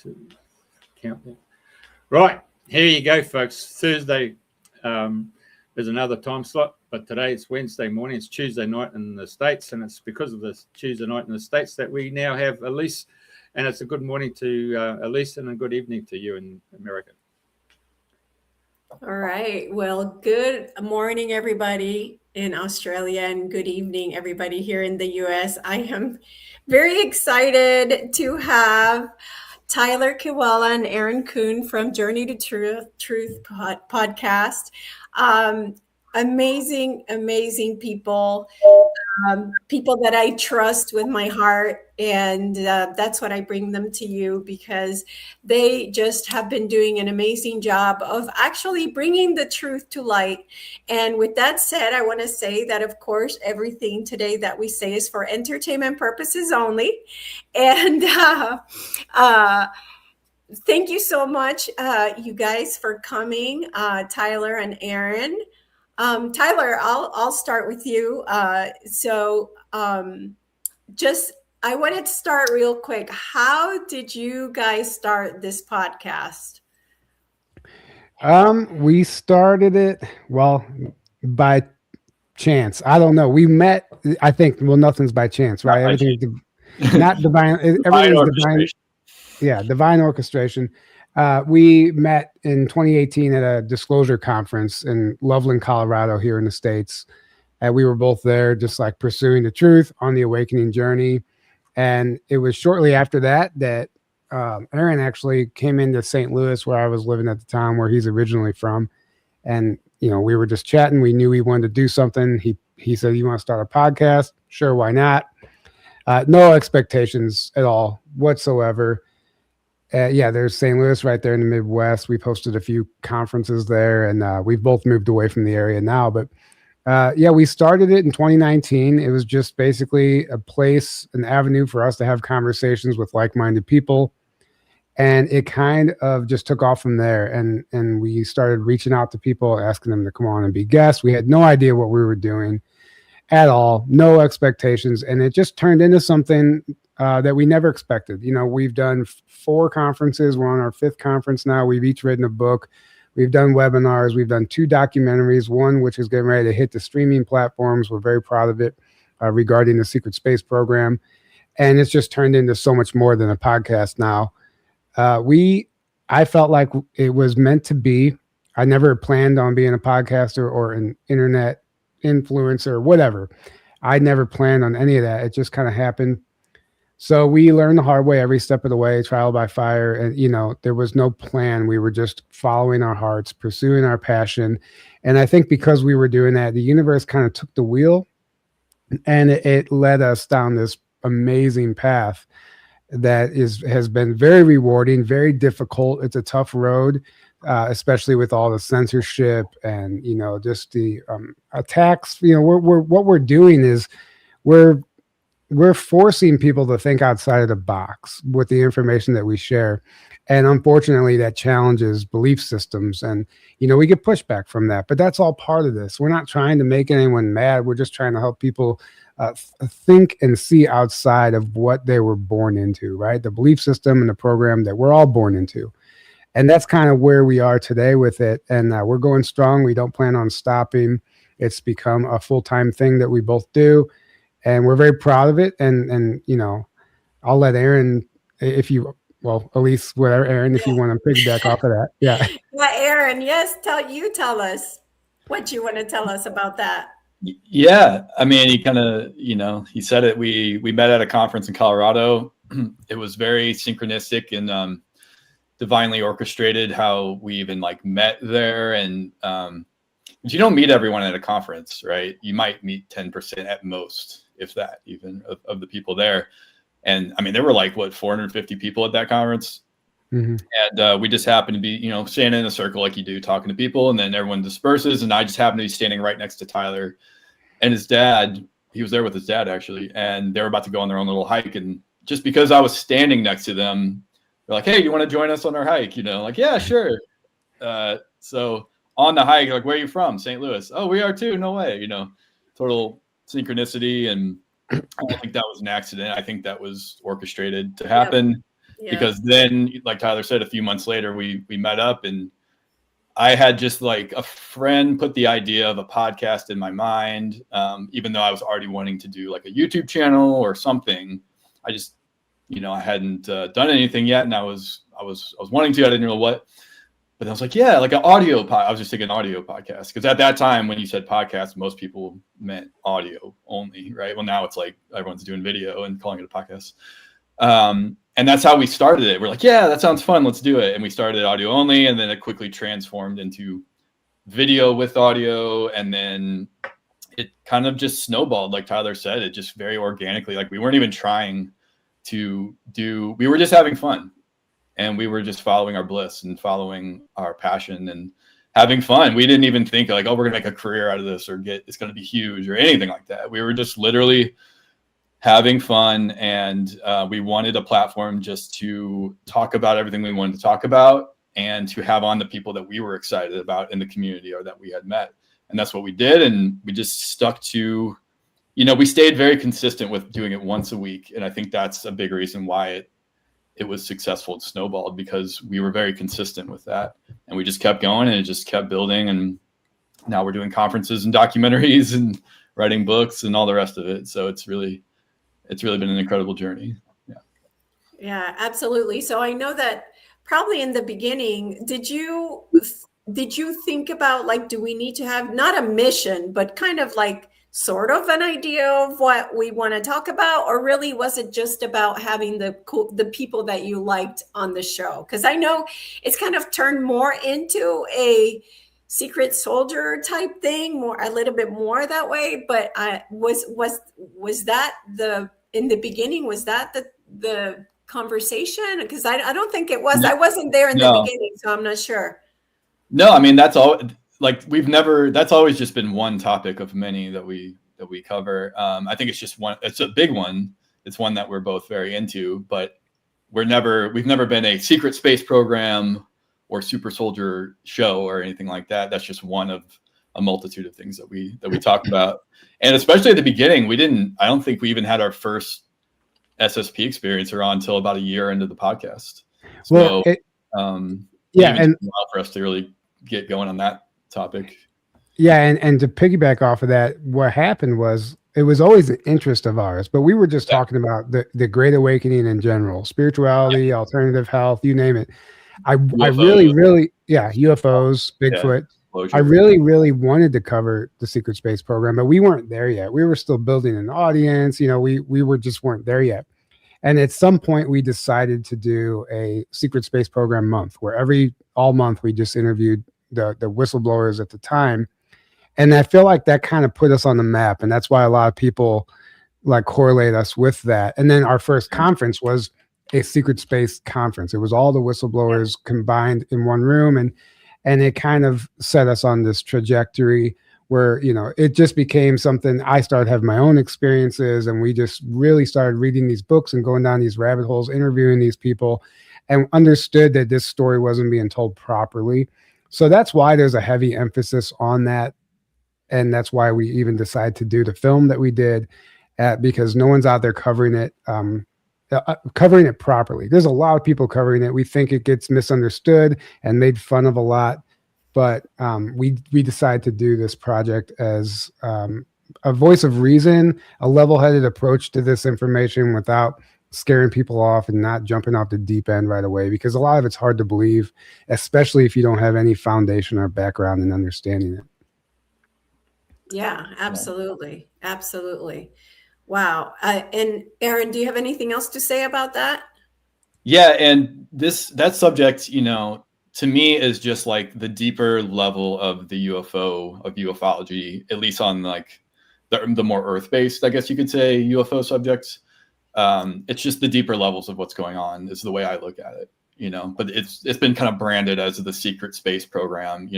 to count that. Right, here you go, folks. Thursday is another time slot, but today it's Wednesday morning. It's Tuesday night in the States, and it's because of this Tuesday night in the States that we now have Elise, and it's a good morning to Elise and a good evening to you in America. All right. Well, good morning, everybody in Australia, and good evening, everybody here in the US. I am very excited to have Tyler Kiwala and Aaron Kuhn from Journey to Truth podcast. Amazing people. People that I trust with my heart, and that's what I bring them to you, because they just have been doing an amazing job of actually bringing the truth to light. And with that said, I want to say that, of course, everything today that we say is for entertainment purposes only. And thank you so much, you guys, for coming, Tyler and Aaron. Tyler, I'll start with you. Just I wanted to start real quick. How did you guys start this podcast? We started it, by chance. I don't know. We met, I think, nothing's by chance, right? Everything's not divine. Everything's divine. Yeah, divine orchestration. We met in 2018 at a disclosure conference in Loveland, Colorado, here in the States. And we were both there just like pursuing the truth on the awakening journey. And it was shortly after that Aaron actually came into St. Louis, where I was living at the time, where he's originally from. And, we were just chatting. We knew he wanted to do something. He said, "You want to start a podcast?" Sure, why not? No expectations at all whatsoever. There's St. Louis right there in the Midwest. We've hosted a few conferences there, and we've both moved away from the area now. But we started it in 2019. It was just basically a place, an avenue for us to have conversations with like-minded people. And it kind of just took off from there. And we started reaching out to people, asking them to come on and be guests. We had no idea what we were doing at all, no expectations. And it just turned into something that we never expected. We've done 4 conferences. We're on our 5th conference now. We've each written a book. We've done webinars. We've done 2 documentaries, one which is getting ready to hit the streaming platforms. We're very proud of it, regarding the Secret Space program. And it's just turned into so much more than a podcast now. I felt like it was meant to be. I never planned on being a podcaster or an internet influencer or whatever. I never planned on any of that. It just kind of happened. So we learned the hard way every step of the way, trial by fire. And, there was no plan. We were just following our hearts, pursuing our passion. And I think because we were doing that, the universe kind of took the wheel, and it led us down this amazing path that has been very rewarding, very difficult. It's a tough road, especially with all the censorship and, just the attacks. What we're doing is we're forcing people to think outside of the box with the information that we share. And unfortunately, that challenges belief systems. And, we get pushback from that. But that's all part of this. We're not trying to make anyone mad. We're just trying to help people think and see outside of what they were born into, right? The belief system and the program that we're all born into. And that's kind of where we are today with it. And we're going strong. We don't plan on stopping. It's become a full-time thing that we both do. And we're very proud of it. And I'll let Aaron, Elise, whatever, Aaron, if you want to piggyback off of that. Yeah. Well, Aaron, yes, tell us what you want to tell us about that. Yeah. I mean, he kind of, he said it. We met at a conference in Colorado. It was very synchronistic and divinely orchestrated how we even met there. And you don't meet everyone at a conference, right? You might meet 10% at most, if that, even of the people there. And I mean, there were 450 people at that conference. Mm-hmm. And we just happened to be, standing in a circle like you do, talking to people, and then everyone disperses. And I just happened to be standing right next to Tyler and his dad. He was there with his dad, actually. And they were about to go on their own little hike. And just because I was standing next to them, they're like, "Hey, you want to join us on our hike?" Yeah, sure. So on the hike, where are you from? St. Louis. Oh, we are too. No way. Total synchronicity. And I don't think that was an accident. I think that was orchestrated to happen. because then, like Tyler said, a few months later, we met up, and I had just like a friend put the idea of a podcast in my mind. Even though I was already wanting to do like a YouTube channel or something, I just, I hadn't done anything yet. And I was wanting to, I didn't know what, but I was like, yeah, like an audio I was just thinking audio podcast. Cause at that time, when you said podcast, most people meant audio only, right? Well, now it's like everyone's doing video and calling it a podcast. And that's how we started it. We're like, yeah, that sounds fun. Let's do it. And we started audio only, and then it quickly transformed into video with audio. And then it kind of just snowballed. Like Tyler said, it just very organically, like we weren't even trying to we were just having fun, and we were just following our bliss and following our passion and having fun. We didn't even think like, oh, we're gonna make a career out of this or it's going to be huge or anything like that. We were just literally having fun, and we wanted a platform just to talk about everything we wanted to talk about and to have on the people that we were excited about in the community or that we had met. And that's what we did. And we just stuck to, we stayed very consistent with doing it once a week. And I think that's a big reason why it was successful. It snowballed because we were very consistent with that, and we just kept going, and it just kept building. And now we're doing conferences and documentaries and writing books and all the rest of it. So it's really been an incredible journey. Yeah, absolutely. So I know that probably in the beginning, did you think about like, do we need to have not a mission, but kind of like sort of an idea of what we want to talk about? Or really was it just about having the people that you liked on the show? Because I know it's kind of turned more into a secret soldier type thing, a little bit more that way. But was that in the beginning, was that the conversation? Because I don't think it was. I wasn't there in the beginning, so I'm not sure. No, I mean, that's all. Like that's always just been one topic of many that we cover. I think it's just one. It's a big one. It's one that we're both very into, but we've never been a secret space program or super soldier show or anything like that. That's just one of a multitude of things that we talk about. And especially at the beginning, I don't think we even had our first SSP experience around until about a year into the podcast. So, and for us to really get going on that topic. Yeah. And to piggyback off of that, what happened was it was always an interest of ours, but we were just talking about the Great Awakening in general, spirituality, alternative health, you name it. I really, UFOs, Bigfoot. I really, really wanted to cover the secret space program, but we weren't there yet. We were still building an audience. We weren't there yet. And at some point we decided to do a secret space program month where all month we just interviewed the whistleblowers at the time. And I feel like that kind of put us on the map. And that's why a lot of people like correlate us with that. And then our first conference was a secret space conference. It was all the whistleblowers combined in one room. And it kind of set us on this trajectory where, it just became something. I started having my own experiences, and we just really started reading these books and going down these rabbit holes, interviewing these people, and understood that this story wasn't being told properly. So that's why there's a heavy emphasis on that. And that's why we even decided to do the film that we did, because no one's out there covering it properly. There's a lot of people covering it. We think it gets misunderstood and made fun of a lot, but we decided to do this project as a voice of reason, a level-headed approach to this information without scaring people off and not jumping off the deep end right away, because a lot of it's hard to believe, especially if you don't have any foundation or background in understanding it. Yeah, absolutely. Absolutely. Wow. And Aaron, do you have anything else to say about that? Yeah. And that subject, to me is just like the deeper level of the UFO, of ufology, at least on like the more earth-based, I guess you could say, UFO subjects. It's just the deeper levels of what's going on is the way I look at it, but it's been kind of branded as the secret space program,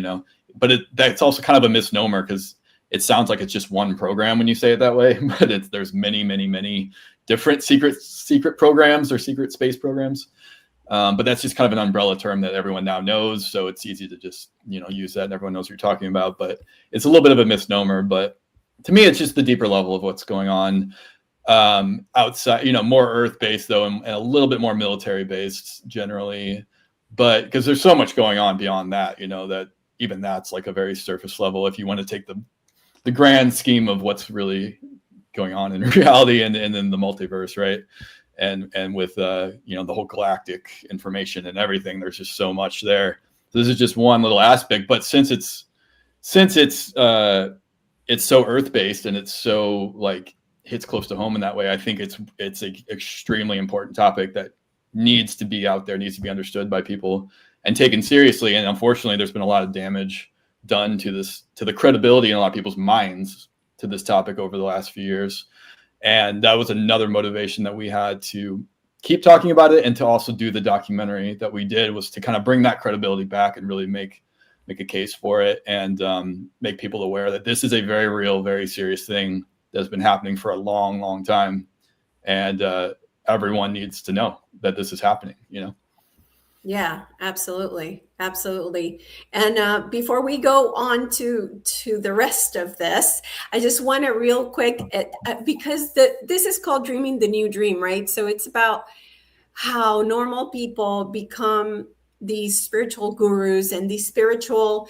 but that's also kind of a misnomer, because it sounds like it's just one program when you say it that way, but there's many, many, many different secret programs or secret space programs. But that's just kind of an umbrella term that everyone now knows. So it's easy to just, use that and everyone knows what you're talking about, but it's a little bit of a misnomer. But to me, it's just the deeper level of what's going on. outside, more earth-based though, and a little bit more military-based generally, but because there's so much going on beyond that, that even that's like a very surface level if you want to take the grand scheme of what's really going on in reality and in the multiverse, right? And with the whole galactic information and everything, there's just so much there. So this is just one little aspect, but since it's so earth-based and it's so like hits close to home in that way, I think it's an extremely important topic that needs to be out there, needs to be understood by people and taken seriously. And unfortunately, there's been a lot of damage done to the credibility in a lot of people's minds to this topic over the last few years. And that was another motivation that we had to keep talking about it and to also do the documentary that we did, was to kind of bring that credibility back and really make a case for it and make people aware that this is a very real, very serious thing that's been happening for a long, long time. And everyone needs to know that this is happening, Yeah, absolutely. Absolutely. And before we go on to the rest of this, I just want to real quick, because this is called Dreaming the New Dream, right? So it's about how normal people become these spiritual gurus and these spiritual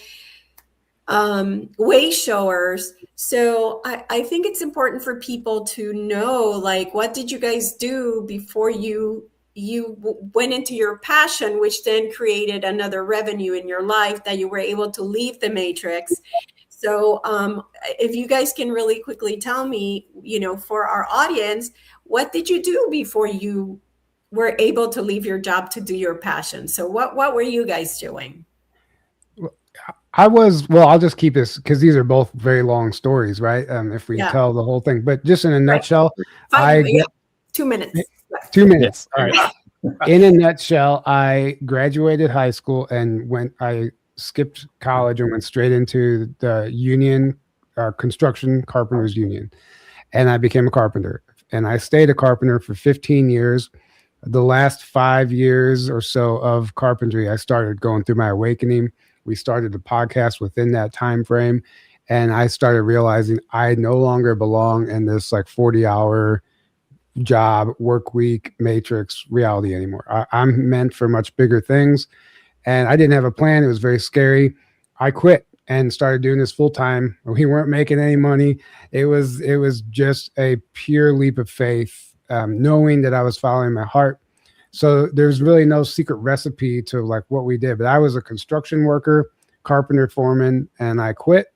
way showers. So I think it's important for people to know, like, what did you guys do before you went into your passion, which then created another revenue in your life that you were able to leave the matrix. So if you guys can really quickly tell me, for our audience, what did you do before you were able to leave your job to do your passion? So what were you guys doing? I'll just keep this because these are both very long stories, right? If we tell the whole thing, but just in a nutshell, 2 minutes. 2 minutes. All right. In a nutshell, I graduated high school and I skipped college and went straight into the union, construction carpenters union. And I became a carpenter, and I stayed a carpenter for 15 years. The last 5 years or so of carpentry, I started going through my awakening. We started a podcast within that time frame, and I started realizing I no longer belong in this like 40-hour job, work week, matrix reality anymore. I'm meant for much bigger things, and I didn't have a plan. It was very scary. I quit and started doing this full time. We weren't making any money. It was just a pure leap of faith, knowing that I was following my heart. So there's really no secret recipe to like what we did, but I was a construction worker, carpenter, foreman, and I quit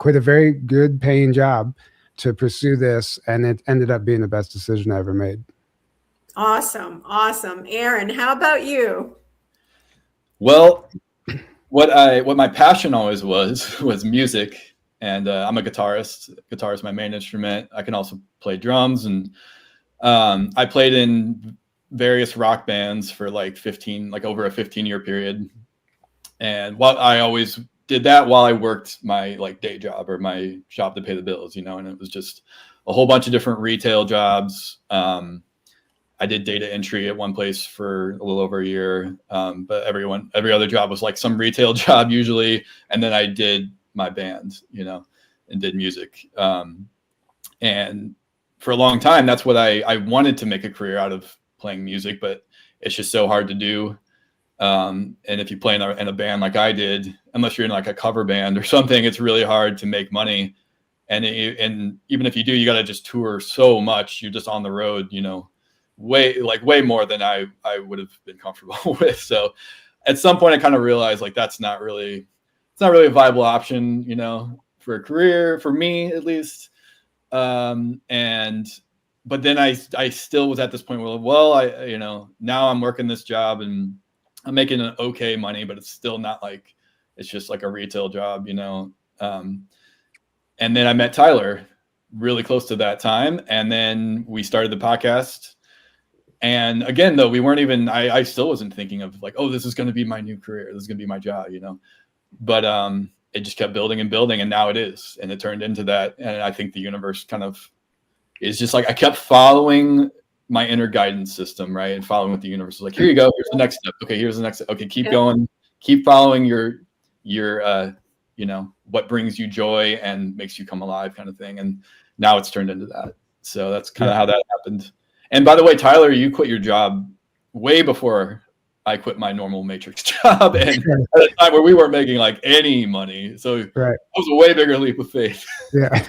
a very good paying job to pursue this, and it ended up being the best decision I ever made. Awesome. Aaron, how about you? Well, what my passion always was music, and I'm a guitarist. Guitar is my main instrument. I can also play drums, and I played in various rock bands for over a 15-year period. And I always did that while I worked my day job or my shop to pay the bills, and it was just a whole bunch of different retail jobs. I did data entry at one place for a little over a year. But every other job was like some retail job usually. And then I did my band, and did music. And for a long time, that's what I wanted to make a career out of, playing music, but it's just so hard to do. And if you play in a band like I did, unless you're in like a cover band or something, it's really hard to make money. And even if you do, you got to just tour so much. You're just on the road, way more than I would have been comfortable with. So at some point I kind of realized it's not really a viable option, for a career, for me at least. But then I still was at this point where, now I'm working this job and I'm making an okay money, but it's still not it's just like a retail job, And then I met Tyler really close to that time. And then we started the podcast. And again, though, we weren't even, I still wasn't thinking of this is going to be my new career. This is going to be my job, But it just kept building and building. And now it is. And it turned into that. And I think the universe kind of is just I kept following my inner guidance system, right? And following what the universe is like, here you go. Here's the next step. Okay, here's the next step. Okay, keep going. Keep following your what brings you joy and makes you come alive kind of thing. And now it's turned into that. So that's kind of how that happened. And by the way, Tyler, you quit your job way before I quit my normal Matrix job, and at a time where we weren't making like any money. So it was a way bigger leap of faith. Yeah.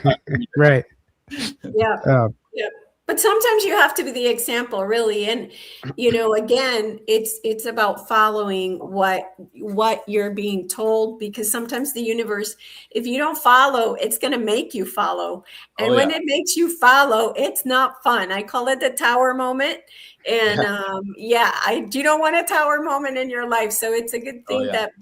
Right. Yeah. Yeah. But sometimes you have to be the example, really. And, again, it's about following what you're being told, because sometimes the universe, if you don't follow, it's going to make you follow. And when it makes you follow, it's not fun. I call it the tower moment. And you don't want a tower moment in your life. So it's a good thing that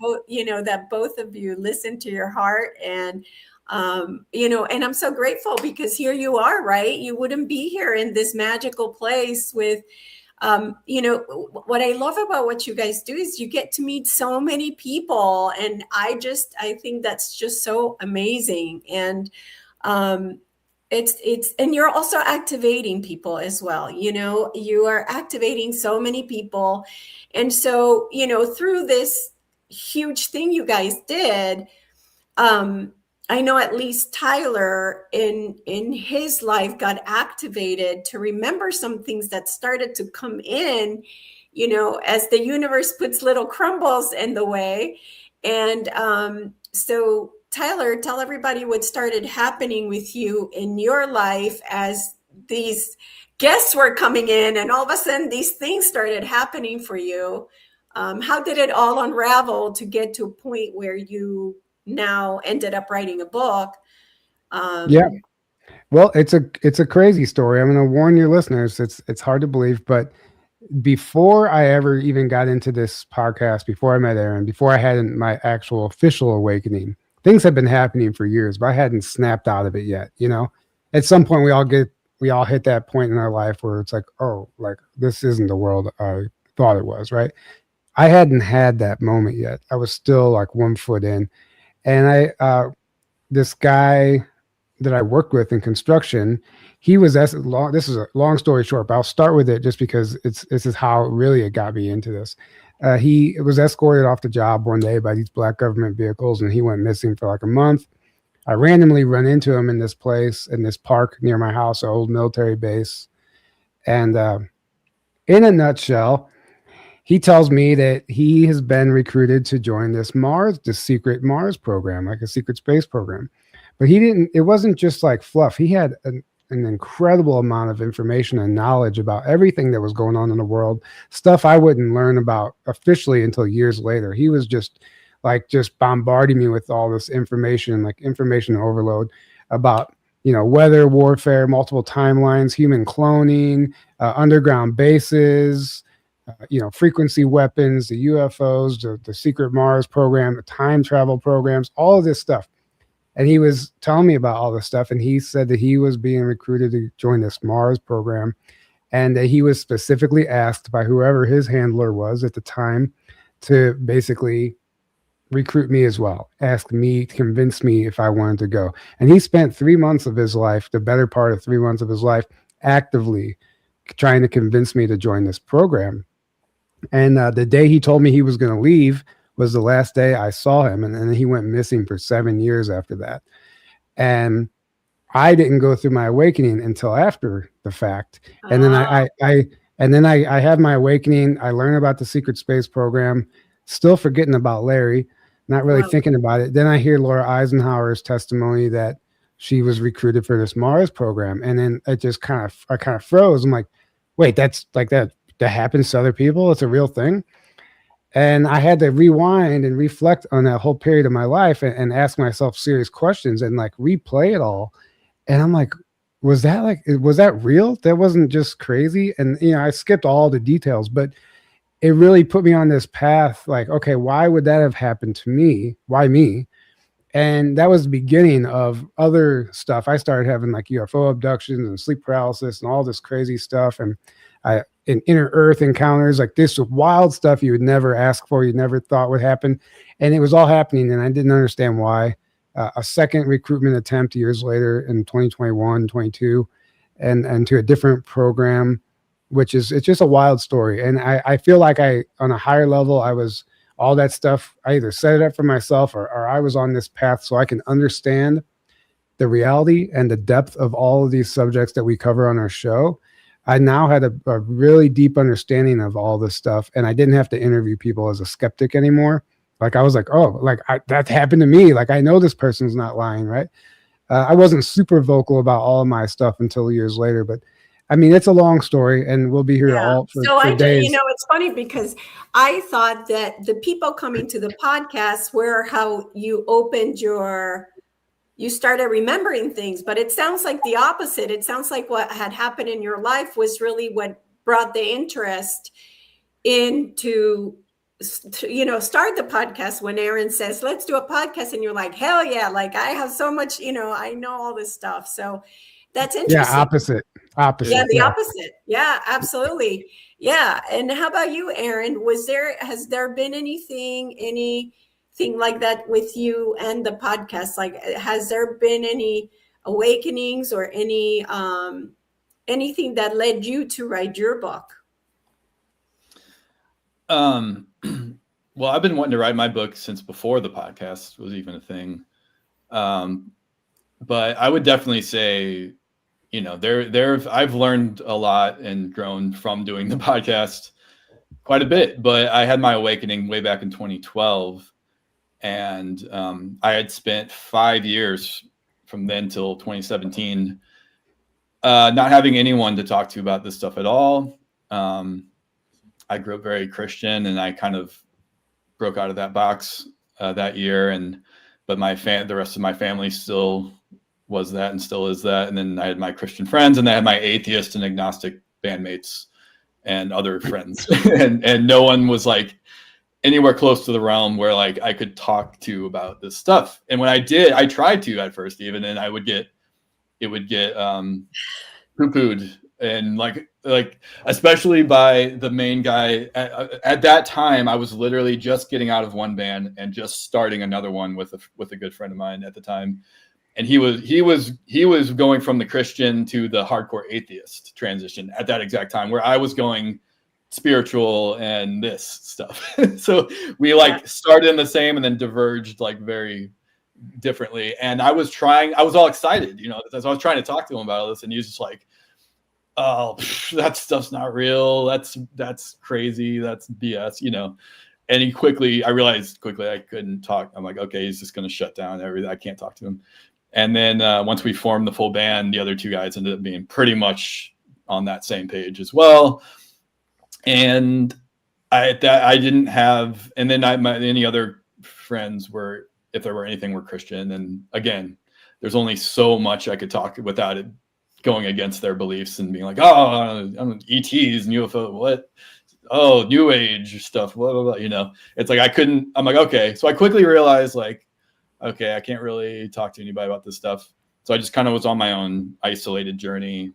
both of you listen to your heart, and and I'm so grateful, because here you are, right? You wouldn't be here in this magical place with, what I love about what you guys do is you get to meet so many people. And I think that's just so amazing. And, and you're also activating people as well. You are activating so many people. And so, through this huge thing you guys did, I know at least Tyler in his life got activated to remember some things that started to come in, as the universe puts little crumbles in the way. And so Tyler, tell everybody what started happening with you in your life as these guests were coming in, and all of a sudden these things started happening for you. How did it all unravel to get to a point where you now ended up writing a book? Well, it's a crazy story. I'm going to warn your listeners. It's hard to believe, but before I ever even got into this podcast, before I met Aaron, before I had my actual official awakening, things had been happening for years, but I hadn't snapped out of it yet. At some point we all hit that point in our life where it's like, oh, like this isn't the world I thought it was, right? I hadn't had that moment yet. I was still like 1 foot in. And this guy that I worked with in construction, this is a long story short, but I'll start with it just because this is how it got me into this. He was escorted off the job one day by these black government vehicles, and he went missing for like a month. I randomly run into him in this place, in this park near my house, an old military base. And in a nutshell, he tells me that he has been recruited to join this secret Mars program, like a secret space program. But it wasn't just like fluff. He had an incredible amount of information and knowledge about everything that was going on in the world, stuff I wouldn't learn about officially until years later. He was just bombarding me with all this information, like information overload about, weather, warfare, multiple timelines, human cloning, underground bases, frequency weapons, the UFOs, the secret Mars program, the time travel programs, all of this stuff. And he was telling me about all this stuff. And he said that he was being recruited to join this Mars program. And that he was specifically asked by whoever his handler was at the time to basically recruit me as well, ask me, convince me if I wanted to go. And he spent 3 months of his life, the better part of 3 months of his life, actively trying to convince me to join this program. And the day he told me he was going to leave was the last day I saw him. And then he went missing for 7 years after that. And I didn't go through my awakening until after the fact. And then I have my awakening. I learn about the secret space program, still forgetting about Larry, not really thinking about it. Then I hear Laura Eisenhower's testimony that she was recruited for this Mars program. And then I kind of froze. I'm like, wait, that's like that happens to other people? It's a real thing? And I had to rewind and reflect on that whole period of my life and ask myself serious questions and like replay it all. And I'm like, was that real? That wasn't just crazy. And, I skipped all the details, but it really put me on this path. Like, okay, why would that have happened to me? Why me? And that was the beginning of other stuff. I started having like UFO abductions and sleep paralysis and all this crazy stuff. And in inner earth encounters, like this wild stuff you would never ask for, you never thought would happen. And it was all happening. And I didn't understand why. A second recruitment attempt years later in 2021, 22, and to a different program, it's just a wild story. And I feel like on a higher level, I was all that stuff. I either set it up for myself or I was on this path so I can understand the reality and the depth of all of these subjects that we cover on our show, I now had a really deep understanding of all this stuff, and I didn't have to interview people as a skeptic anymore. Like I was like, oh, like that happened to me. Like I know this person's not lying, right? I wasn't super vocal about all of my stuff until years later, but I mean, it's a long story, and we'll be here all for days. It's funny because I thought that the people coming to the podcast were how you opened you started remembering things, but it sounds like the opposite. It sounds like what had happened in your life was really what brought the interest into, start the podcast. When Aaron says, let's do a podcast, and you're like, hell yeah, like I have so much, I know all this stuff. So that's interesting. Yeah, opposite. Yeah, the opposite. Yeah, absolutely. Yeah. And how about you, Aaron? Has there been anything like that with you and the podcast? Like, has there been any awakenings or anything that led you to write your book? Well, I've been wanting to write my book since before the podcast was even a thing. But I would definitely say, I've learned a lot and grown from doing the podcast quite a bit, but I had my awakening way back in 2012. And I had spent 5 years from then till 2017 not having anyone to talk to about this stuff at all. I grew up very Christian, and I kind of broke out of that box that year. But the rest of my family still was that and still is that. And then I had my Christian friends, and I had my atheist and agnostic bandmates and other friends. and no one was like anywhere close to the realm where like I could talk to about this stuff. And when I did, I tried to at first even, and it would get poo-pooed, and like especially by the main guy at that time. I was literally just getting out of one band and just starting another one with a good friend of mine at the time. And he was going from the Christian to the hardcore atheist transition at that exact time, where I was going spiritual and this stuff. So we started in the same and then diverged like very differently. And I was all excited, as I was trying to talk to him about all this, and he was just like, oh, that stuff's not real. That's crazy. That's BS, And I realized quickly I couldn't talk. I'm like, okay, he's just going to shut down everything. I can't talk to him. And then once we formed the full band, the other two guys ended up being pretty much on that same page as well. And I didn't have, and then any other friends were, if there were anything, were Christian. And again, there's only so much I could talk without it going against their beliefs and being like, oh, I'm ETs and UFO, what? Oh, New Age stuff, blah, blah, blah. It's like I'm like, okay. So I quickly realized like, okay, I can't really talk to anybody about this stuff. So I just kind of was on my own isolated journey,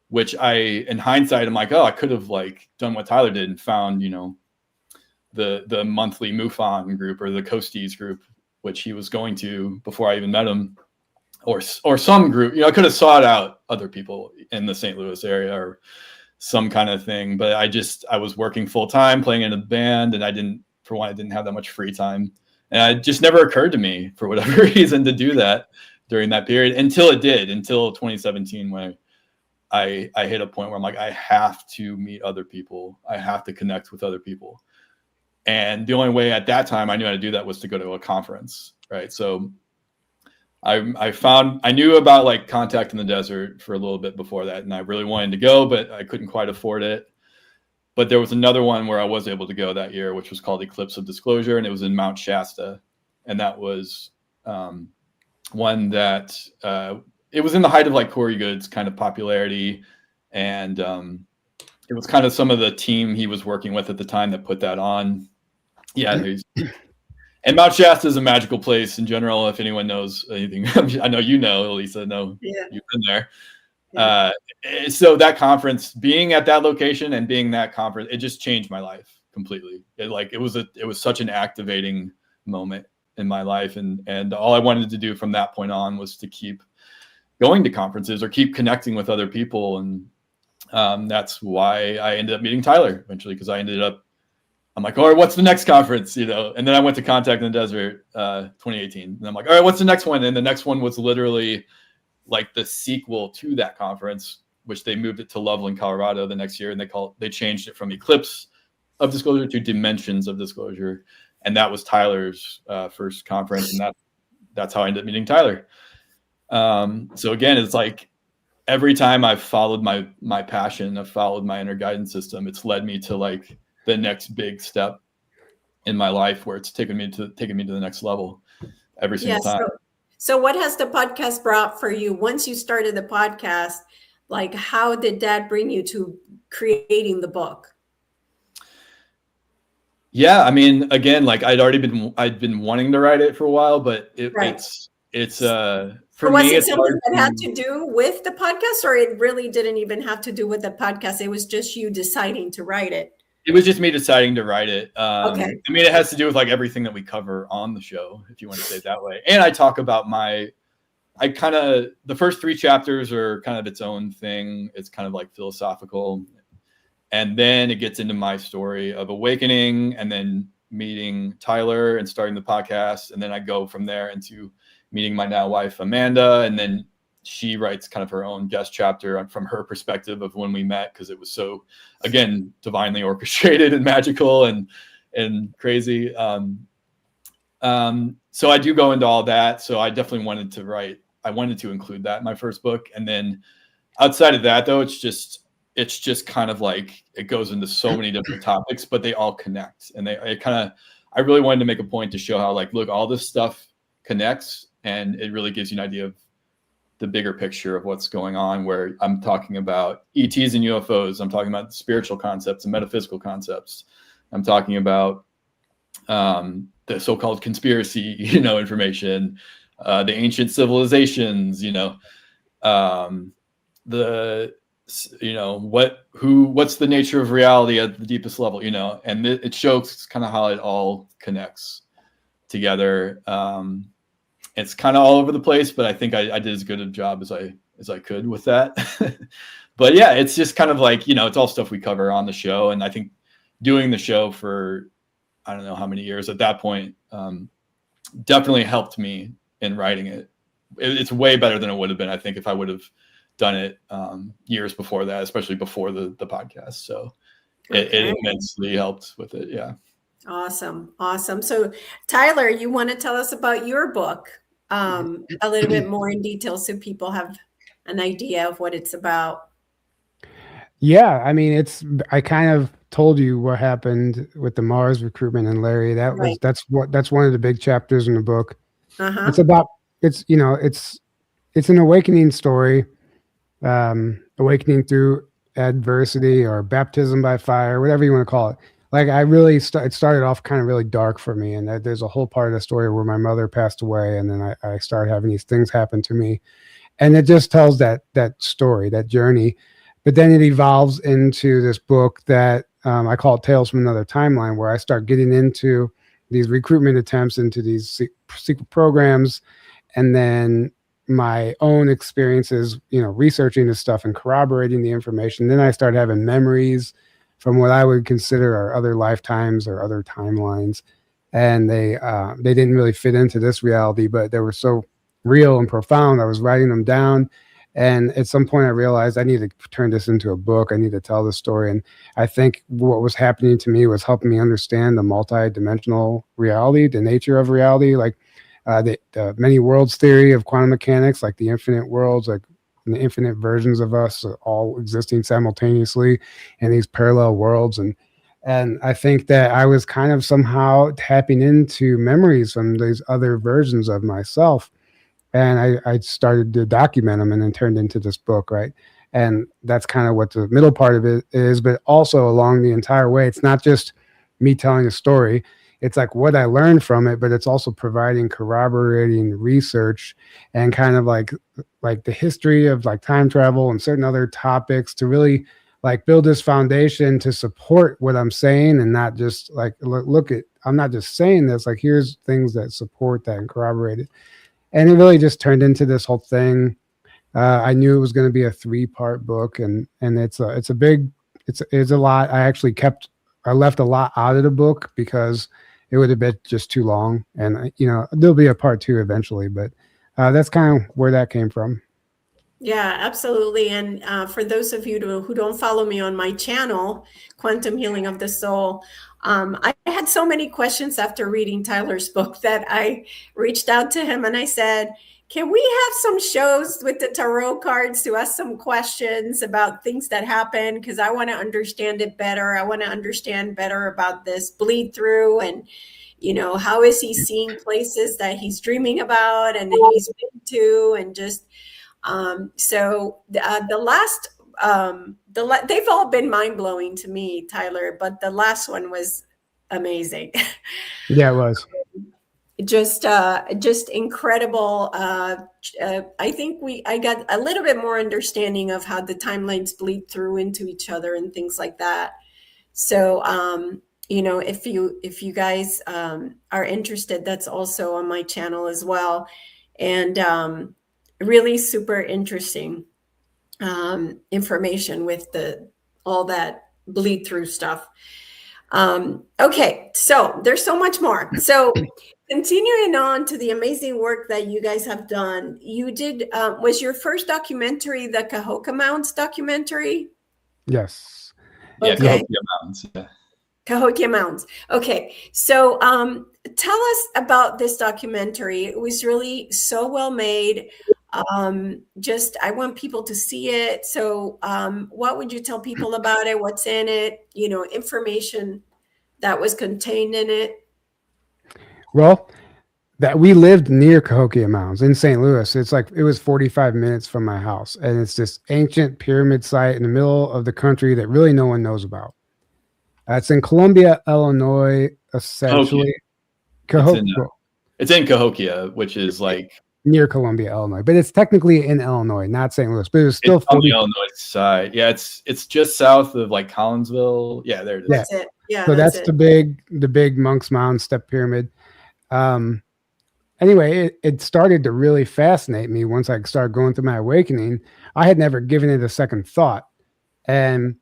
which in hindsight, I'm like, oh, I could have like done what Tyler did and found, the monthly MUFON group or the Coasties group, which he was going to before I even met him, or some group. I could have sought out other people in the St. Louis area or some kind of thing. But I was working full time, playing in a band, and I didn't have that much free time. And it just never occurred to me for whatever reason to do that during that period until 2017, when I hit a point where I'm like, I have to meet other people. I have to connect with other people. And the only way at that time I knew how to do that was to go to a conference, right? So I knew about like Contact in the Desert for a little bit before that, and I really wanted to go, but I couldn't quite afford it. But there was another one where I was able to go that year, which was called Eclipse of Disclosure, and it was in Mount Shasta. And that was one that it was in the height of like Corey Good's kind of popularity. And it was kind of some of the team he was working with at the time that put that on. Yeah. And Mount Shasta is a magical place in general. If anyone knows anything, I know Elisa, you've been there. Yeah. So that conference, being at that location and being that conference, it just changed my life completely. It was such an activating moment in my life, and all I wanted to do from that point on was to keep going to conferences or keep connecting with other people, and that's why I ended up meeting Tyler eventually, because I ended up I'm like, all right, what's the next conference? And then I went to Contact in the Desert 2018. And I'm like, all right, what's the next one? And the next one was literally like the sequel to that conference, which they moved it to Loveland, Colorado the next year. And they changed it from Eclipse of Disclosure to Dimensions of Disclosure. And that was Tyler's first conference. And that's how I ended up meeting Tyler. So again, it's like every time I've followed my passion, I've followed my inner guidance system, it's led me to like the next big step in my life where it's taken me to the next level every single time. So what has the podcast brought for you once you started the podcast? Like, how did that bring you to creating the book? Yeah, I mean, again, like I'd been wanting to write it for a while, but it's for was me, it something that had to do with the podcast, or it really didn't even have to do with the podcast? It was just you deciding to write it. It was just me deciding to write it. Okay. I mean, it has to do with like everything that we cover on the show, if you want to say it that way. And I talk about the first 3 chapters are kind of its own thing. It's kind of like philosophical. And then it gets into my story of awakening and then meeting Tyler and starting the podcast. And then I go from there into meeting my now wife, Amanda. And then she writes kind of her own guest chapter from her perspective of when we met, because it was so, again, divinely orchestrated and magical and crazy. So I do go into all that. So I definitely wanted to include that in my first book. And then outside of that, though, it's just kind of like it goes into so many different topics, but they all connect. And I really wanted to make a point to show how, like, look, all this stuff connects, and it really gives you an idea of the bigger picture of what's going on, where I'm talking about ETs and UFOs. I'm talking about spiritual concepts and metaphysical concepts. I'm talking about the so-called conspiracy, information, the ancient civilizations, what's the nature of reality at the deepest level, and it shows kind of how it all connects together. It's kind of all over the place, but I think I did as good a job as I could with that. But yeah, it's just kind of like, it's all stuff we cover on the show. And I think doing the show for, I don't know how many years at that point, definitely helped me in writing it. It's way better than it would have been, I think, if I would have done it years before that, especially before the podcast. So it immensely helped with it. Yeah. Awesome. So Tyler, you want to tell us about your book a little bit more in detail so people have an idea of what it's about? Yeah, I mean, I kind of told you what happened with the Mars recruitment and Larry. That's one of the big chapters in the book. Uh-huh. It's an awakening story, awakening through adversity or baptism by fire, whatever you want to call it. Like, it started off kind of really dark for me, and there's a whole part of the story where my mother passed away, and then I started having these things happen to me, and it just tells that story, that journey. But then it evolves into this book that I call it Tales from Another Timeline, where I start getting into these recruitment attempts into these secret programs, and then my own experiences, researching this stuff and corroborating the information. Then I started having memories from what I would consider our other lifetimes or other timelines. And they didn't really fit into this reality, but they were so real and profound. I was writing them down. And at some point I realized I need to turn this into a book. I need to tell the story. And I think what was happening to me was helping me understand the multi-dimensional reality, the nature of reality, like the many worlds theory of quantum mechanics, like the infinite worlds, like the infinite versions of us all existing simultaneously in these parallel worlds. And I think that I was kind of somehow tapping into memories from these other versions of myself. And I started to document them and then turned into this book, right? And that's kind of what the middle part of it is, but also along the entire way, it's not just me telling a story. It's like what I learned from it, but it's also providing corroborating research and kind of like the history of like time travel and certain other topics to really like build this foundation to support what I'm saying, and not just like, I'm not just saying this, like here's things that support that and corroborate it. And it really just turned into this whole thing. I knew it was going to be a 3-part book, and it's a lot. I actually kept I left a lot out of the book because it would have been just too long. And, there'll be a part 2 eventually, but that's kind of where that came from. Yeah, absolutely. And for those of you who don't follow me on my channel, Quantum Healing of the Soul, I had so many questions after reading Tyler's book that I reached out to him and I said, can we have some shows with the tarot cards to ask some questions about things that happen? Because I want to understand it better. I want to understand better about this bleed through and, how is he seeing places that he's dreaming about and he's been to, and just the last, they've all been mind blowing to me, Tyler, but the last one was amazing. Yeah, it was. Just incredible. I think I got a little bit more understanding of how the timelines bleed through into each other and things like that. So, if you guys are interested, that's also on my channel as well. And really super interesting information with all that bleed through stuff. Okay, so there's so much more. So continuing on to the amazing work that you guys have done, you did, was your first documentary the Cahokia Mounds documentary? Yes. Yeah, Okay. Cahokia Mounds. Yeah. Cahokia Mounds. Okay, so tell us about this documentary. It was really so well made. I want people to see it. So what would you tell people about it? What's in it? Information that was contained in it. Well, that we lived near Cahokia Mounds in St. Louis. It's like, it was 45 minutes from my house. And it's this ancient pyramid site in the middle of the country that really no one knows about. It's in Columbia, Illinois, essentially. It's in Cahokia, which is like near Columbia, Illinois, but it's technically in Illinois, not St. Louis, but it was still on the Illinois side. Yeah, it's just south of like Collinsville. Yeah, there it is. That's it. Yeah. So that's the big Monk's Mound step pyramid. Anyway, it started to really fascinate me once I started going through my awakening. I had never given it a second thought, and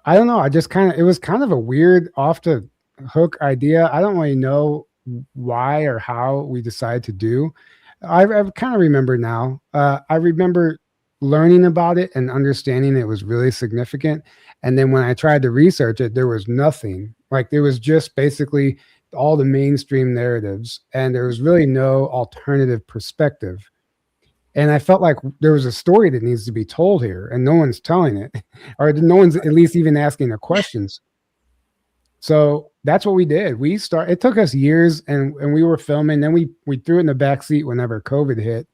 I don't know. It was kind of a weird off the hook idea. I don't really know why or how we decided to do. I kind of remember now. I remember learning about it and understanding it was really significant. And then when I tried to research it, there was nothing. Like, there was just basically all the mainstream narratives, and there was really no alternative perspective. And I felt like there was a story that needs to be told here, and no one's telling it, or no one's at least even asking the questions. So that's what we did. It took us years, and we were filming. Then we threw it in the back seat whenever COVID hit,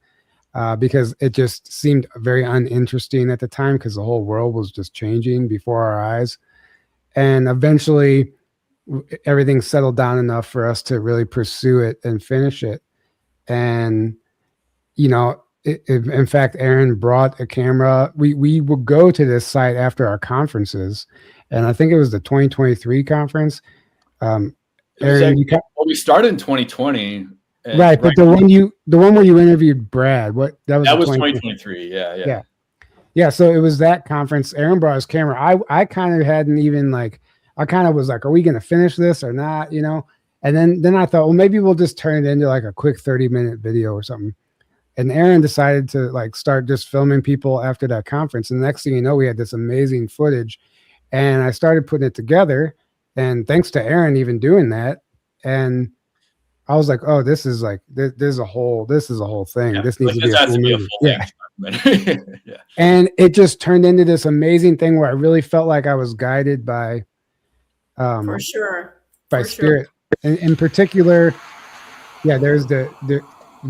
because it just seemed very uninteresting at the time, because the whole world was just changing before our eyes. And eventually everything settled down enough for us to really pursue it and finish it. And, in fact, Aaron brought a camera. We would go to this site after our conferences, and I think it was the 2023 conference. Aaron, we started in 2020, right? But the one where you interviewed Brad, that was 2023. Yeah. So it was that conference. Aaron brought his camera. I kind of hadn't even I kind of was like, are we going to finish this or not? And then I thought, well, maybe we'll just turn it into like a quick 30-minute video or something. And Aaron decided to start just filming people after that conference. And the next thing you know, we had this amazing footage, and I started putting it together. And thanks to Aaron even doing that. And I was like, oh, this is a whole thing. Yeah, this needs to be a full movie. Yeah. And it just turned into this amazing thing where I really felt like I was guided by, for sure, by spirit. Sure. And in particular, there's the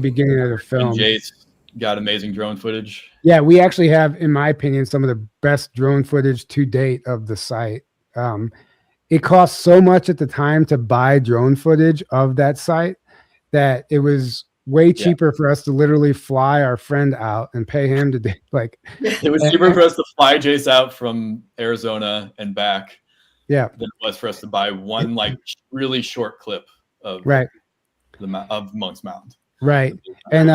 beginning of the film. And Jace got amazing drone footage. Yeah, we actually have, in my opinion, some of the best drone footage to date of the site. It cost so much at the time to buy drone footage of that site that it was way cheaper for us to literally fly our friend out and pay him to do it was cheaper for us to fly Jace out from Arizona and back than it was for us to buy one really short clip of right of Monk's Mound. Right. And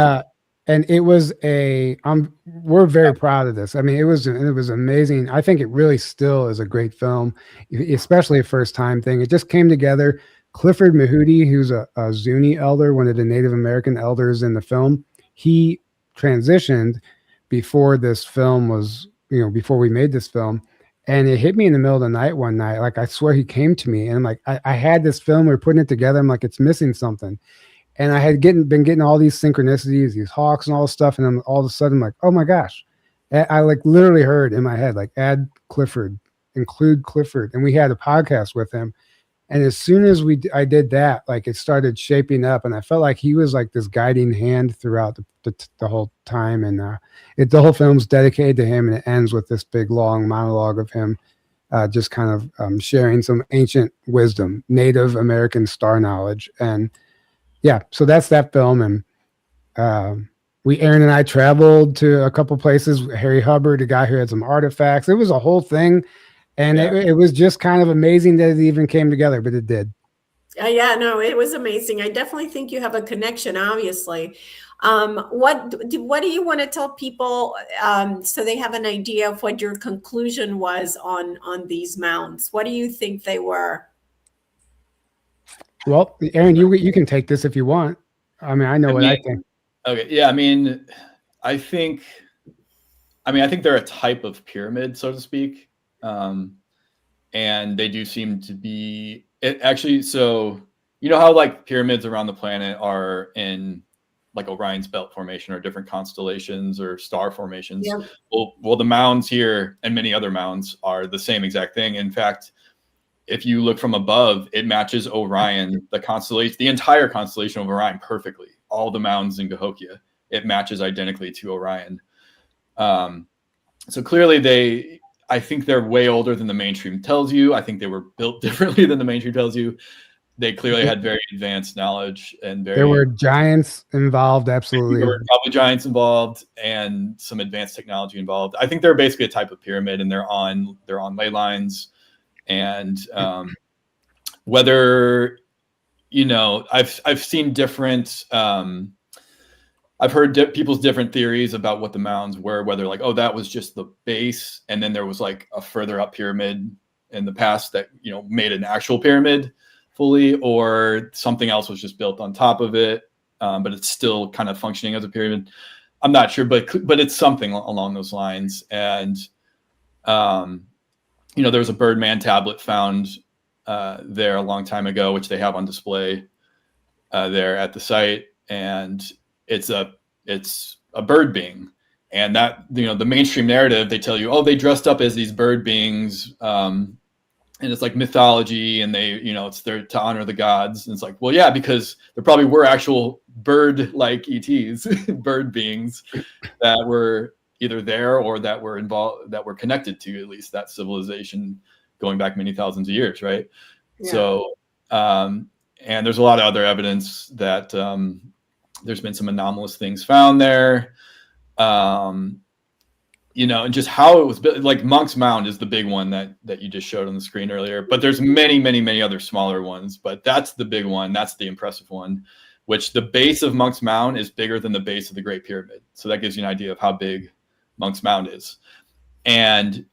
And it was we're very proud of this. I mean, it was amazing. I think it really still is a great film, especially a first time thing. It just came together. Clifford Mahudi, who's a Zuni elder, one of the Native American elders in the film, he transitioned before this film was, before we made this film. And it hit me in the middle of the night one night. Like, I swear he came to me and I'm like, I had this film, we were putting it together. I'm like, it's missing something. And I had been getting all these synchronicities, these hawks and all this stuff. And then all of a sudden, I'm like, oh my gosh. I like literally heard in my head, like, add Clifford, include Clifford. And we had a podcast with him. And as soon as I did that, like, it started shaping up. And I felt like he was like this guiding hand throughout the whole time. And the whole film's dedicated to him. And it ends with this big, long monologue of him just kind of sharing some ancient wisdom, Native American star knowledge. And yeah, so that's that film. And Aaron and I traveled to a couple places. Harry Hubbard, a guy who had some artifacts. It was a whole thing. And it was just kind of amazing that it even came together, but it did. Yeah, no, it was amazing. I definitely think you have a connection, obviously. What do you want to tell people so they have an idea of what your conclusion was on these mounds? What do you think they were? Well, Aaron, you can take this if you want. I mean, I know what I think. Okay. Yeah. I think they're a type of pyramid, so to speak. And they do seem to be actually. So, how like pyramids around the planet are in like Orion's belt formation or different constellations or star formations. Yeah. Well, the mounds here and many other mounds are the same exact thing. In fact, if you look from above, it matches Orion, the constellation, the entire constellation of Orion perfectly. All the mounds in Cahokia, it matches identically to Orion. So clearly I think they're way older than the mainstream tells you. I think they were built differently than the mainstream tells you. They clearly had very advanced knowledge and there were giants involved. Absolutely. There were probably giants involved and some advanced technology involved. I think they're basically a type of pyramid and they're on ley lines. And whether, I've seen different, I've heard people's different theories about what the mounds were, whether like, oh, that was just the base. And then there was like a further up pyramid in the past that, made an actual pyramid fully, or something else was just built on top of it. But it's still kind of functioning as a pyramid. I'm not sure, but it's something along those lines. And, there was a Birdman tablet found there a long time ago, which they have on display there at the site, and it's a bird being. And that the mainstream narrative, they tell you, oh, they dressed up as these bird beings, and it's like mythology, and they it's there to honor the gods. And it's like, well, yeah, because there probably were actual bird-like ETs, bird beings that were either there or that were involved, that were connected to at least that civilization going back many thousands of years, right? Yeah. So, and there's a lot of other evidence that there's been some anomalous things found there, and just how it was built. Like Monk's Mound is the big one that you just showed on the screen earlier, but there's many, many, many other smaller ones, but that's the big one. That's the impressive one, which the base of Monk's Mound is bigger than the base of the Great Pyramid. So that gives you an idea of how big Monk's Mound is. And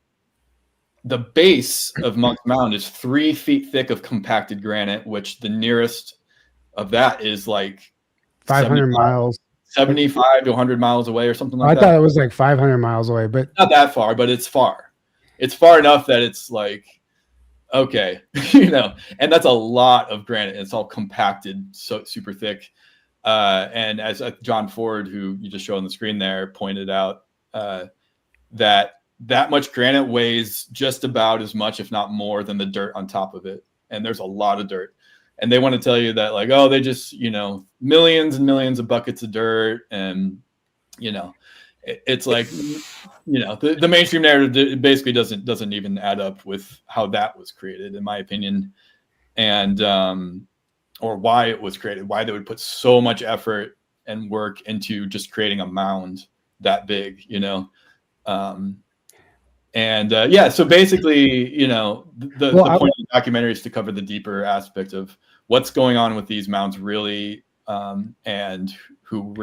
the base of Monk's Mound is 3 feet thick of compacted granite, which the nearest of that is like 500 miles, 75 to 100 miles away or something like that. I thought it was like 500 miles away, but not that far, but it's far. It's far enough that it's like, okay, and that's a lot of granite. It's all compacted, so super thick. And as John Ford, who you just showed on the screen there, pointed out, that much granite weighs just about as much, if not more, than the dirt on top of it. And there's a lot of dirt. And they want to tell you that, like, oh, they just, millions and millions of buckets of dirt. And, it's like, the mainstream narrative basically doesn't even add up with how that was created, in my opinion. And, or why it was created, why they would put so much effort and work into just creating a mound that big, so basically, the point of the documentary is to cover the deeper aspect of what's going on with these mounds really, and who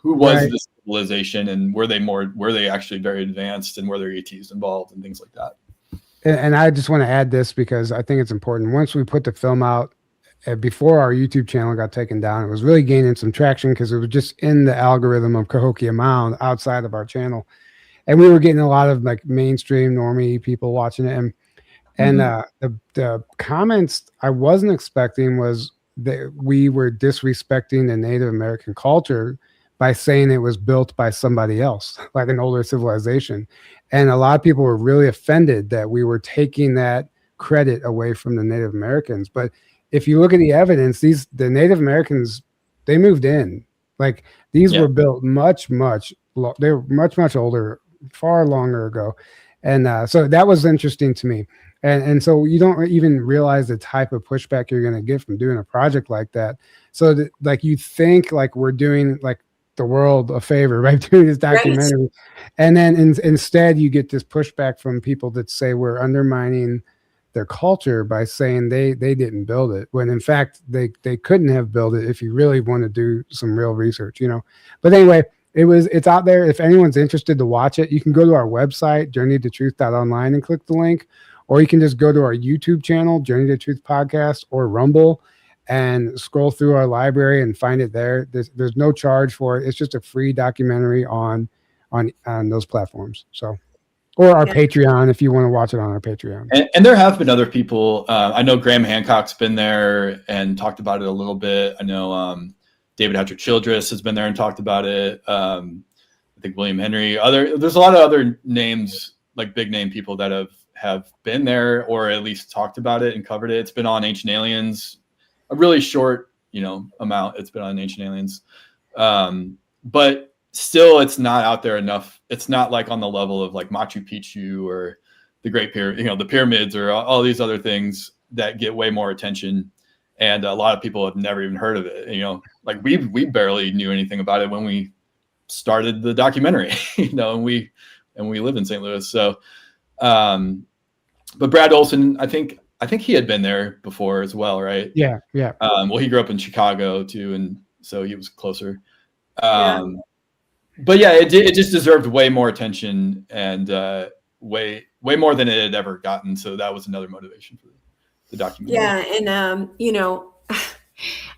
who was this civilization, and were they actually very advanced, and were there ETs involved and things like that. And I just want to add this because I think it's important. Once we put the film out, before our YouTube channel got taken down, it was really gaining some traction because it was just in the algorithm of Cahokia Mound outside of our channel. And we were getting a lot of like mainstream normie people watching it. And the comments I wasn't expecting was that we were disrespecting the Native American culture by saying it was built by somebody else, like an older civilization. And a lot of people were really offended that we were taking that credit away from the Native Americans. But if you look at the evidence, the Native Americans, they moved in. Like these were built much they're much older, far longer ago. And so that was interesting to me. And so you don't even realize the type of pushback you're going to get from doing a project like that. So that, like, you think like we're doing like the world a favor, right? Doing this documentary. Right. And then instead you get this pushback from people that say we're undermining their culture by saying they didn't build it, when in fact they couldn't have built it if you really want to do some real research, you know. But anyway, it's out there. If anyone's interested to watch it, you can go to our website, journeytotruth.online, and click the link, or you can just go to our YouTube channel, Journey to Truth Podcast, or Rumble, and scroll through our library and find it there. There's no charge for it. It's just a free documentary on those platforms. So, or our Patreon, if you want to watch it on our Patreon. And there have been other people. I know Graham Hancock's been there and talked about it a little bit. I know David Icke Childress has been there and talked about it. I think William Henry. There's a lot of other names, like big name people that have been there or at least talked about it and covered it. It's been on Ancient Aliens, a really short, amount. It's been on Ancient Aliens, but still, it's not out there enough. It's not like on the level of like Machu Picchu or the Great Pyramid, the pyramids, or all these other things that get way more attention. And a lot of people have never even heard of it. Like we barely knew anything about it when we started the documentary, and we live in St. Louis. So, but Brad Olson, I think he had been there before as well, right? Yeah. Well, he grew up in Chicago too, and so he was closer. But yeah, it just deserved way more attention and way more than it had ever gotten. So that was another motivation for the documentary. Yeah, and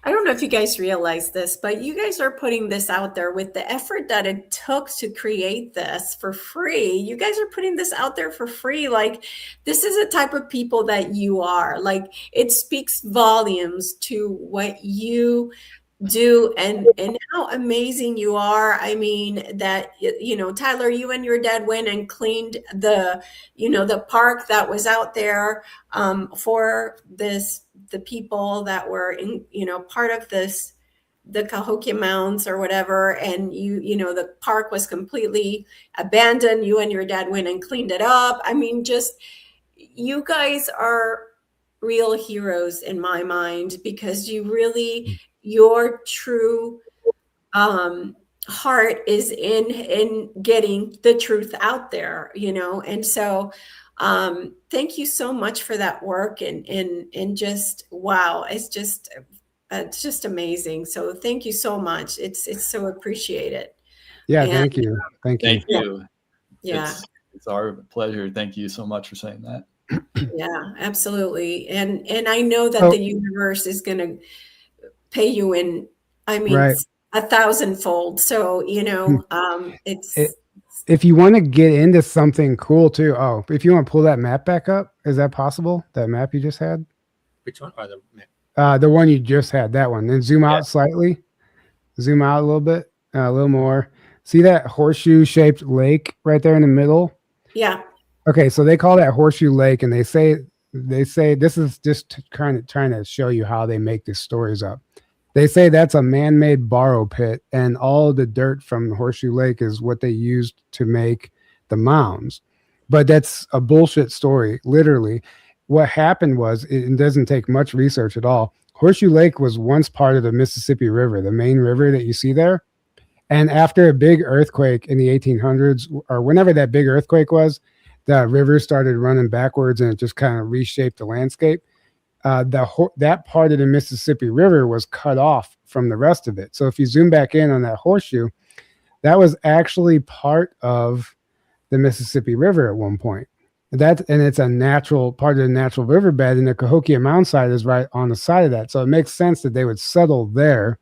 I don't know if you guys realize this, but you guys are putting this out there with the effort that it took to create this for free. You guys are putting this out there for free. Like, this is a type of people that you are. Like, it speaks volumes to what you do and how amazing you are. I mean, that, Tyler, you and your dad went and cleaned the park that was out there for the people that were in, part of this, the Cahokia Mounds or whatever. And the park was completely abandoned. You and your dad went and cleaned it up. I mean, just, you guys are real heroes in my mind, because your true heart is in getting the truth out there, and so thank you so much for that work, and just, wow, it's just amazing. So thank you so much. It's so appreciated. Yeah, thank you. Yeah, it's our pleasure. Thank you so much for saying that. Yeah, absolutely. And I know that the universe is going to pay you in, I mean, right, 1,000-fold. So, if you want to get into something cool too. Oh, if you want to pull that map back up, is that possible? That map you just had? Which one? The map. The one you just had, that one. Then zoom out slightly. Zoom out a little bit, a little more. See that horseshoe shaped lake right there in the middle? Yeah. Okay, so they call that Horseshoe Lake, and they say this is just trying to show you how they make these stories up. They say that's a man-made borrow pit, and all the dirt from Horseshoe Lake is what they used to make the mounds. But that's a bullshit story. Literally, what happened was, it doesn't take much research at all. Horseshoe Lake was once part of the Mississippi River, the main river that you see there. And after a big earthquake in the 1800s, or whenever that big earthquake was, the river started running backwards, and it just kind of reshaped the landscape. That part of the Mississippi River was cut off from the rest of it. So if you zoom back in on that horseshoe, that was actually part of the Mississippi River at one point. And it's a natural part of the natural riverbed, and the Cahokia Mound site is right on the side of that. So it makes sense that they would settle there.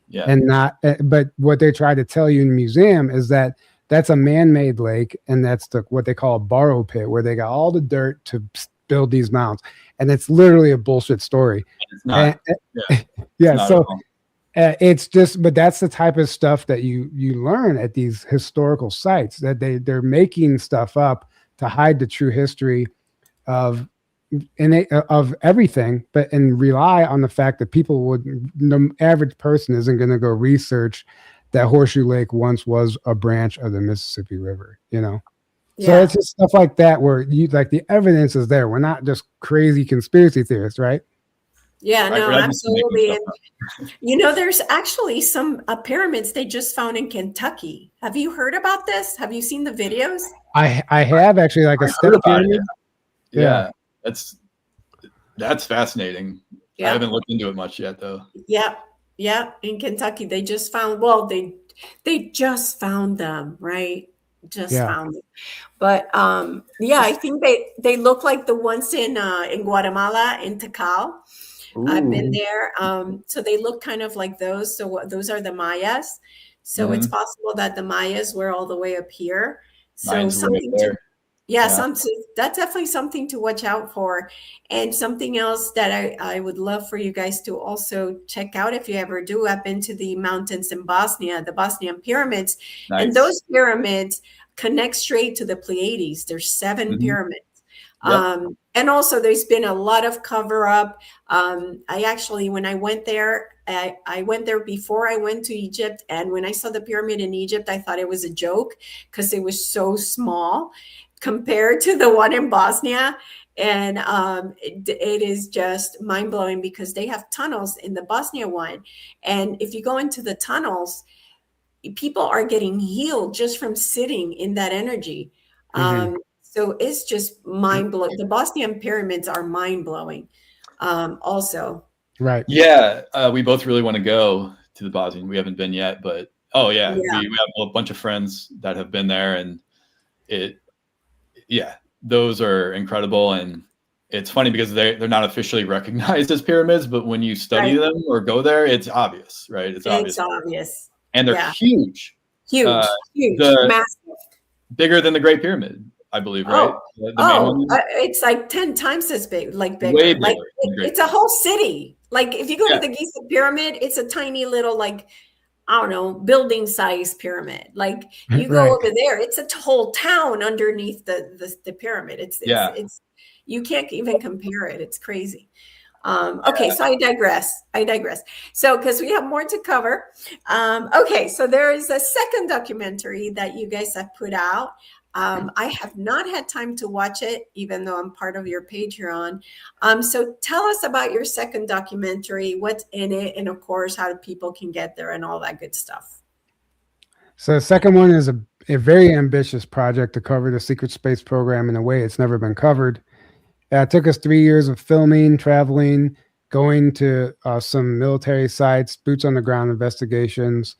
Yeah. And not, but what they try to tell you in the museum is that that's a man-made lake, and that's what they call a borrow pit, where they got all the dirt to build these mounds, and it's literally a bullshit story. It's not. It's just, but that's the type of stuff that you learn at these historical sites, that they're making stuff up to hide the true history of everything, and rely on the fact that the average person isn't going to go research that Horseshoe Lake once was a branch of the Mississippi River, So it's just stuff like that where the evidence is there. We're not just crazy conspiracy theorists, right? Yeah, no, absolutely. And there's actually some pyramids they just found in Kentucky. Have you heard about this? Have you seen the videos? I have actually, like a step pyramid. Yeah. That's fascinating. Yeah. I haven't looked into it much yet, though. Yeah. In Kentucky, they just found. They just found them, right? Found them. But I think they look like the ones in Guatemala, in Tikal. Ooh. I've been there. So they look kind of like those. So those are the Mayas. So it's possible that the Mayas were all the way up here. So something that's definitely something to watch out for. And something else that I would love for you guys to also check out if you ever do. I've been to the mountains in Bosnia, the Bosnian pyramids. Nice. And those pyramids connect straight to the Pleiades. There's 7 pyramids. Yep. And also there's been a lot of cover up. I actually, when I went there, I went there before I went to Egypt. And when I saw the pyramid in Egypt, I thought it was a joke because it was so small compared to the one in Bosnia. And it is just mind blowing because they have tunnels in the Bosnia one. And if you go into the tunnels, people are getting healed just from sitting in that energy. So it's just mind blowing. The Bosnian pyramids are mind blowing. Also, right? Yeah, we both really want to go to the Bosnian. We haven't been yet, but we have a bunch of friends that have been there, and those are incredible. And it's funny because they're not officially recognized as pyramids, but when you study them or go there, it's obvious, right? It's obvious, and they're huge, massive, bigger than the Great Pyramid. I believe, right? It's like 10 times as big, bigger. Way bigger. It's a whole city. Like if you go to the Giza pyramid, it's a tiny little, building size pyramid. Like you go over there, it's a whole town underneath the pyramid. It's you can't even compare it. It's crazy. Okay, so I digress. So because we have more to cover. So there is a second documentary that you guys have put out. I have not had time to watch it, even though I'm part of your page you're on. So tell us about your second documentary, what's in it, and of course, how people can get there and all that good stuff. So the second one is a very ambitious project to cover the secret space program in a way it's never been covered. It took us 3 years of filming, traveling, going to some military sites, boots on the ground investigations,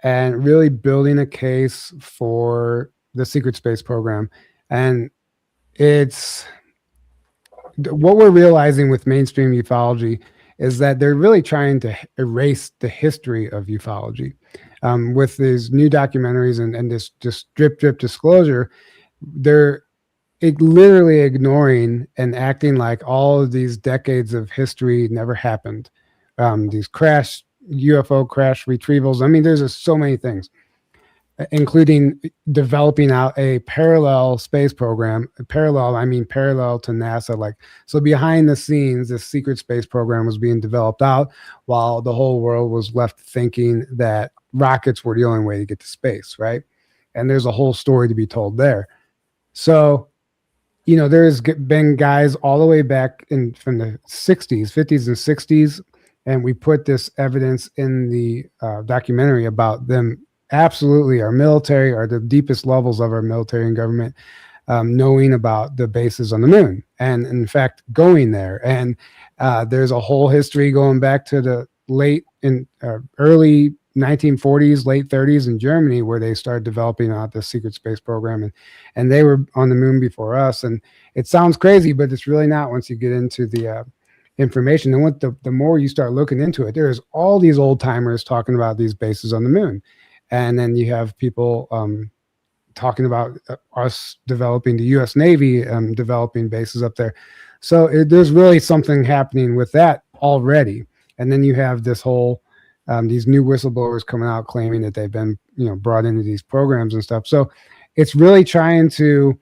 and really building a case for the secret space program. And it's what we're realizing with mainstream ufology is that they're really trying to erase the history of ufology with these new documentaries and this just drip disclosure. They're literally ignoring and acting like all of these decades of history never happened. These UFO crash retrievals. I mean, there's just so many things, including developing out a parallel space program. Parallel to NASA. So behind the scenes, this secret space program was being developed out while the whole world was left thinking that rockets were the only way to get to space, right? And there's a whole story to be told there. So, there's been guys all the way back from the 60s, 50s and 60s, and we put this evidence in the documentary about them. Absolutely, our military are the deepest levels of our military and government knowing about the bases on the moon, and in fact going there. And there's a whole history going back to the early 1940s, late 30s in Germany, where they started developing out the secret space program, and they were on the moon before us. And it sounds crazy, but it's really not once you get into the information. And what the more you start looking into it, there's all these old timers talking about these bases on the moon, and then you have people talking about us developing the U.S. Navy, developing bases up there. So there's really something happening with that already. And then you have this whole these new whistleblowers coming out claiming that they've been brought into these programs and stuff. So it's really trying to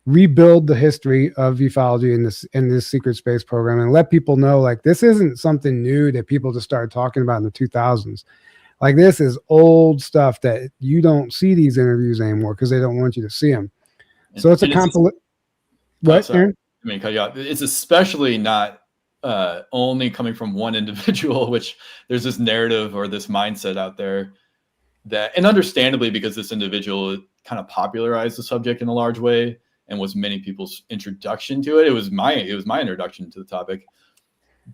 rebuild the history of ufology in this secret space program and let people know, like, this isn't something new that people just started talking about in the 2000s. Like, this is old stuff that you don't see these interviews anymore because they don't want you to see them. So it's a compilation. What, Aaron? I mean, cut you off. It's especially not only coming from one individual, which there's this narrative or this mindset out there that, and understandably, because this individual kind of popularized the subject in a large way and was many people's introduction to it. It was my introduction to the topic.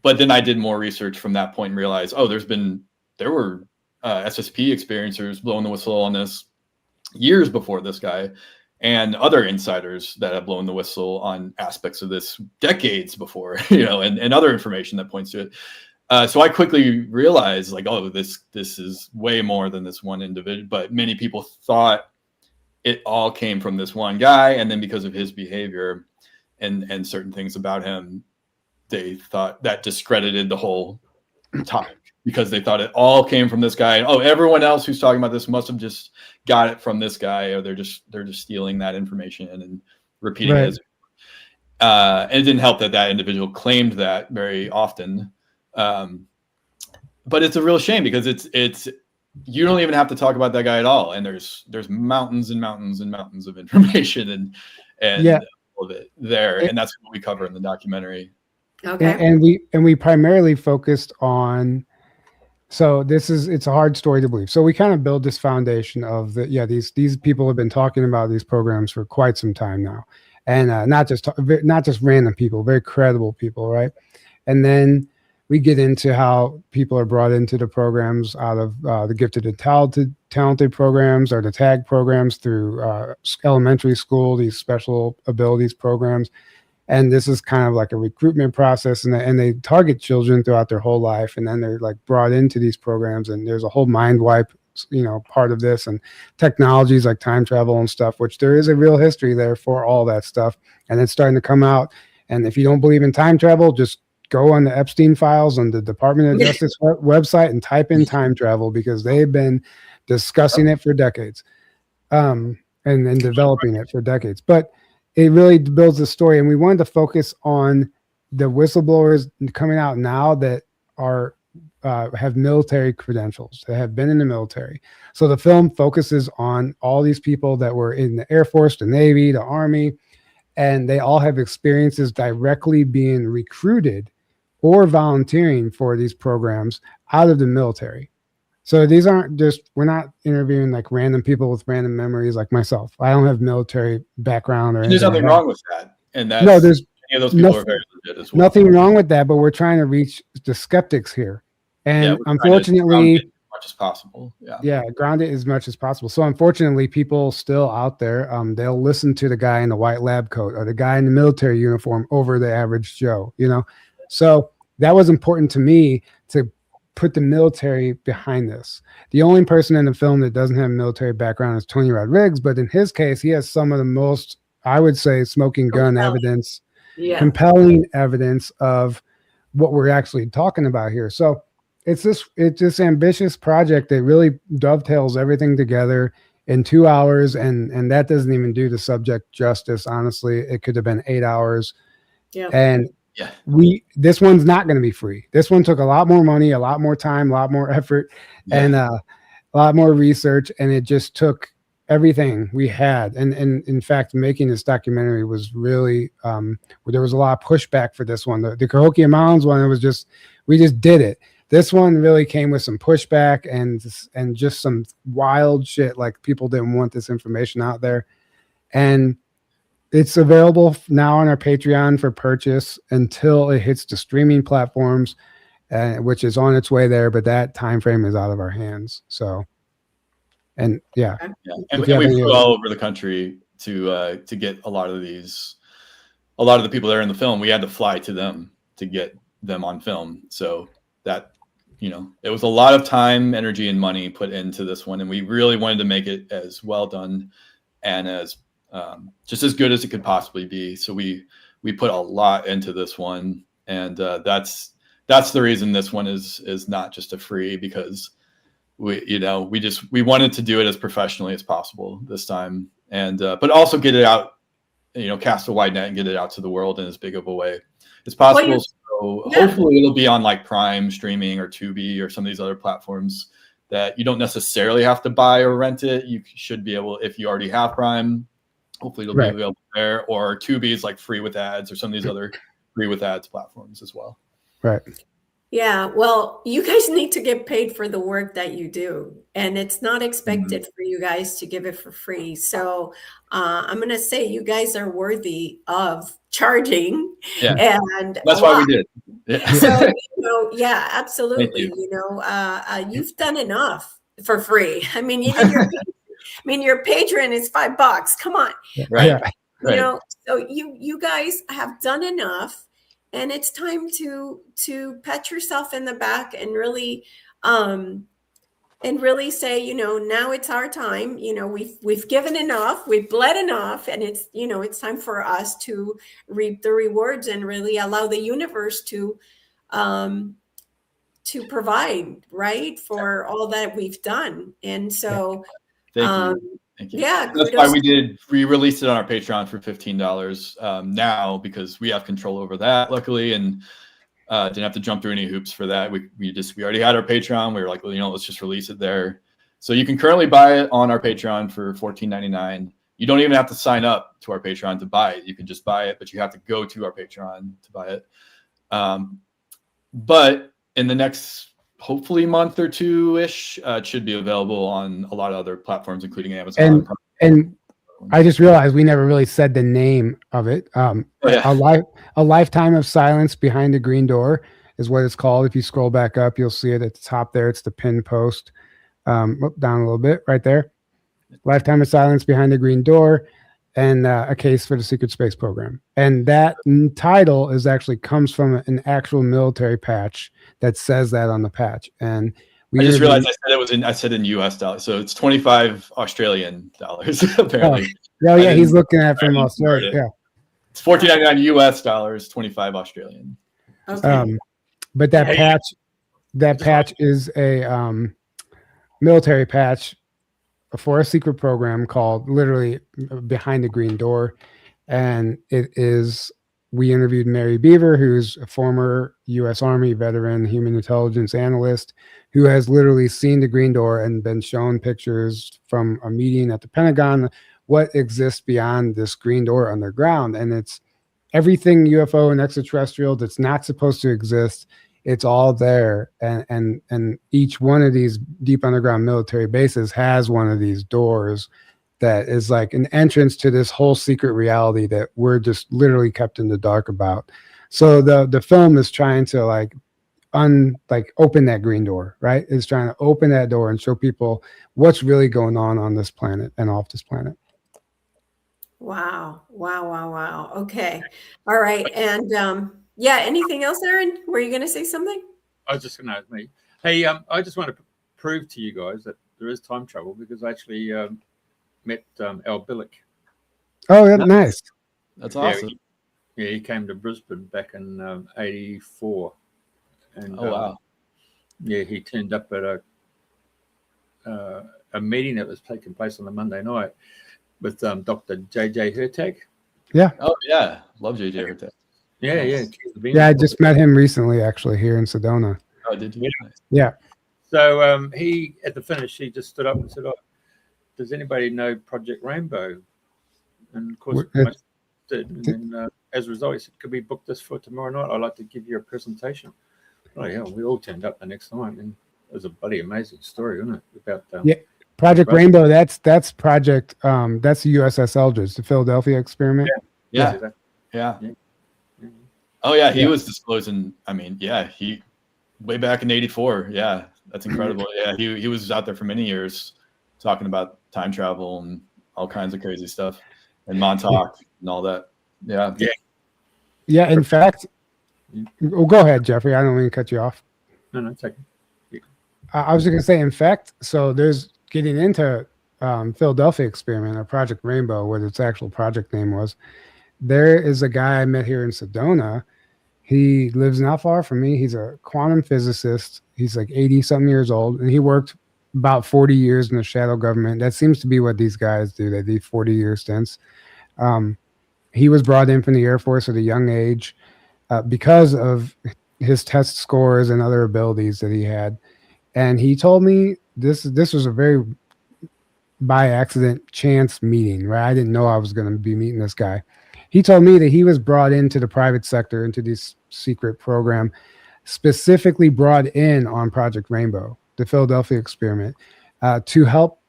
But then I did more research from that point and realized, there were SSP experiencers blowing the whistle on this years before this guy, and other insiders that have blown the whistle on aspects of this decades before, and other information that points to it. So I quickly realized, like, oh, this is way more than this one individual. But many people thought it all came from this one guy, and then because of his behavior and certain things about him, they thought that discredited the whole topic because they thought it all came from this guy. And, oh, everyone else who's talking about this must have just got it from this guy, or they're just stealing that information and repeating it. And it didn't help that individual claimed that very often. But it's a real shame because it's you don't even have to talk about that guy at all, and there's mountains and mountains and mountains of information and all of it there, and that's what we cover in the documentary. Okay. And we primarily focused on. So it's a hard story to believe. So we kind of build this foundation of these people have been talking about these programs for quite some time now, and not just random people, very credible people, right? And then we get into how people are brought into the programs out of the gifted and talented programs, or the TAG programs through elementary school, these special abilities programs. And this is kind of like a recruitment process, and they target children throughout their whole life, and then they're like brought into these programs, and there's a whole mind wipe, part of this, and technologies like time travel and stuff, which there is a real history there for all that stuff, and it's starting to come out. And if you don't believe in time travel, just go on the Epstein files on the Department of Justice website and type in time travel, because they've been discussing it for decades, and developing it for decades. But it really builds a story, and we wanted to focus on the whistleblowers coming out now that are have military credentials, that have been in the military. So the film focuses on all these people that were in the Air Force, the Navy, the Army, and they all have experiences directly being recruited or volunteering for these programs out of the military. So these aren't we're not interviewing like random people with random memories like myself. I don't have military background or anything. There's nothing wrong with that. And that's, no, there's any of those people are very legit as well. Nothing wrong with that, but we're trying to reach the skeptics here. And unfortunately, as much as possible. Ground it as much as possible. So unfortunately, people still out there, they'll listen to the guy in the white lab coat or the guy in the military uniform over the average Joe, So that was important to me to put the military behind this. The only person in the film that doesn't have a military background is Tony Rodriguez, but in his case, he has some of the most, I would say, smoking gun evidence, compelling evidence of what we're actually talking about here. So it's this ambitious project that really dovetails everything together in 2 hours, and that doesn't even do the subject justice. Honestly, it could have been 8 hours. And this one's not going to be free. This one took a lot more money, a lot more time, a lot more effort, and a lot more research. And it just took everything we had. And in fact, making this documentary was really, there was a lot of pushback for this one. The Cahokia Mountains one, we just did it. This one really came with some pushback and just some wild shit. Like, people didn't want this information out there. And it's available now on our Patreon for purchase until it hits the streaming platforms. which is on its way there, but that time frame is out of our hands. So, and yeah, and we flew all over the country to get a lot of the people that are in the film. We had to fly to them to get them on film. So that, it was a lot of time, energy, and money put into this one, and we really wanted to make it as well done and as just as good as it could possibly be. So we put a lot into this one, and that's the reason this one is not just a free, because we wanted to do it as professionally as possible this time, and but also get it out, cast a wide net and get it out to the world in as big of a way as possible. So hopefully it'll be on like Prime streaming or Tubi or some of these other platforms that you don't necessarily have to buy or rent it. You should be able, if you already have Prime, hopefully it'll be available there, or Tubi is like free with ads, or some of these other free with ads platforms as well. Right. Yeah, well, you guys need to get paid for the work that you do, and it's not expected for you guys to give it for free. So I'm going to say you guys are worthy of charging. Yeah, and that's why we did. Yeah. So, yeah, absolutely. You've done enough for free. I mean, even your patron is $5. Come on, right? So you guys have done enough. And it's time to pat yourself in the back and really say, now it's our time. We've given enough, we've bled enough, and it's time for us to reap the rewards and really allow the universe to provide, right, for all that we've done. And so, Thank you. Yeah, that's why we released it on our Patreon for $15 now, because we have control over that, luckily, and didn't have to jump through any hoops for that. We already had our Patreon. We were like, well, let's just release it there. So you can currently buy it on our Patreon for $14.99. You don't even have to sign up to our Patreon to buy it. You can just buy it, but you have to go to our Patreon to buy it. But in the next, hopefully, month or two-ish, it should be available on a lot of other platforms, including Amazon. And I just realized we never really said the name of it. A Lifetime of Silence Behind a Green Door is what it's called. If you scroll back up, you'll see it at the top there. It's the pin post. Down a little bit right there. Lifetime of Silence Behind a Green Door, and a case for the secret space program. And that title comes from an actual military patch that says that on the patch. And I just realized I said in US dollars, so it's 25 Australian dollars apparently. Oh yeah, he's looking at it from Australia. Yeah, it's $14.99 US dollars, 25 Australian. Okay. But that patch is a military patch for a secret program called literally Behind the Green Door. And we interviewed Mary Beaver, who's a former U.S. Army veteran, human intelligence analyst, who has literally seen the Green Door and been shown pictures from a meeting at the Pentagon, what exists beyond this Green Door underground. And it's everything UFO and extraterrestrial that's not supposed to exist. It's all there, and each one of these deep underground military bases has one of these doors that is like an entrance to this whole secret reality that we're just literally kept in the dark about. So the film is trying to open that green door, right? It's trying to open that door and show people what's really going on this planet and off this planet. Wow. Okay. All right. And yeah, anything else, Aaron? Were you going to say something? I was just going to ask me. Hey, I just want to prove to you guys that there is time travel, because I actually met Al Billick. Oh, yeah, nice. That's awesome. He came to Brisbane back in '84. And, wow. Yeah, he turned up at a meeting that was taking place on a Monday night with Dr. J.J. Hertag. Yeah. Oh, yeah. Love J.J. Hertag. Yeah, nice. Yeah, I just met him recently, actually, here in Sedona. Oh, did you? Yeah. So he, at the finish, he just stood up and said, does anybody know Project Rainbow? And of course, most did. And then as a result, he said, could we book this for tomorrow night? I'd like to give you a presentation. Oh, yeah, we all turned up the next night. And it was a bloody amazing story, wasn't it? About Project Rainbow, that's Project, that's the USS Eldridge, the Philadelphia experiment. Yeah. Oh, yeah, he was disclosing, I mean, yeah, he way back in '84. Yeah, that's incredible. Yeah, he was out there for many years talking about time travel and all kinds of crazy stuff, and Montauk and all that. Yeah. Yeah. In fact, well, go ahead, Jeffrey. I don't mean to cut you off. No, it's okay. I was going to say, in fact, so there's getting into Philadelphia experiment or Project Rainbow, what its actual project name was. There is a guy I met here in Sedona. He lives not far from me. He's a quantum physicist. He's like 80-something years old, and he worked about 40 years in the shadow government. That seems to be what these guys do. They do 40-year stints. He was brought in from the Air Force at a young age because of his test scores and other abilities that he had. And he told me this was a very by accident chance meeting, right? I didn't know I was going to be meeting this guy. He told me that he was brought into the private sector, into this secret program, specifically brought in on Project Rainbow, the Philadelphia experiment, to help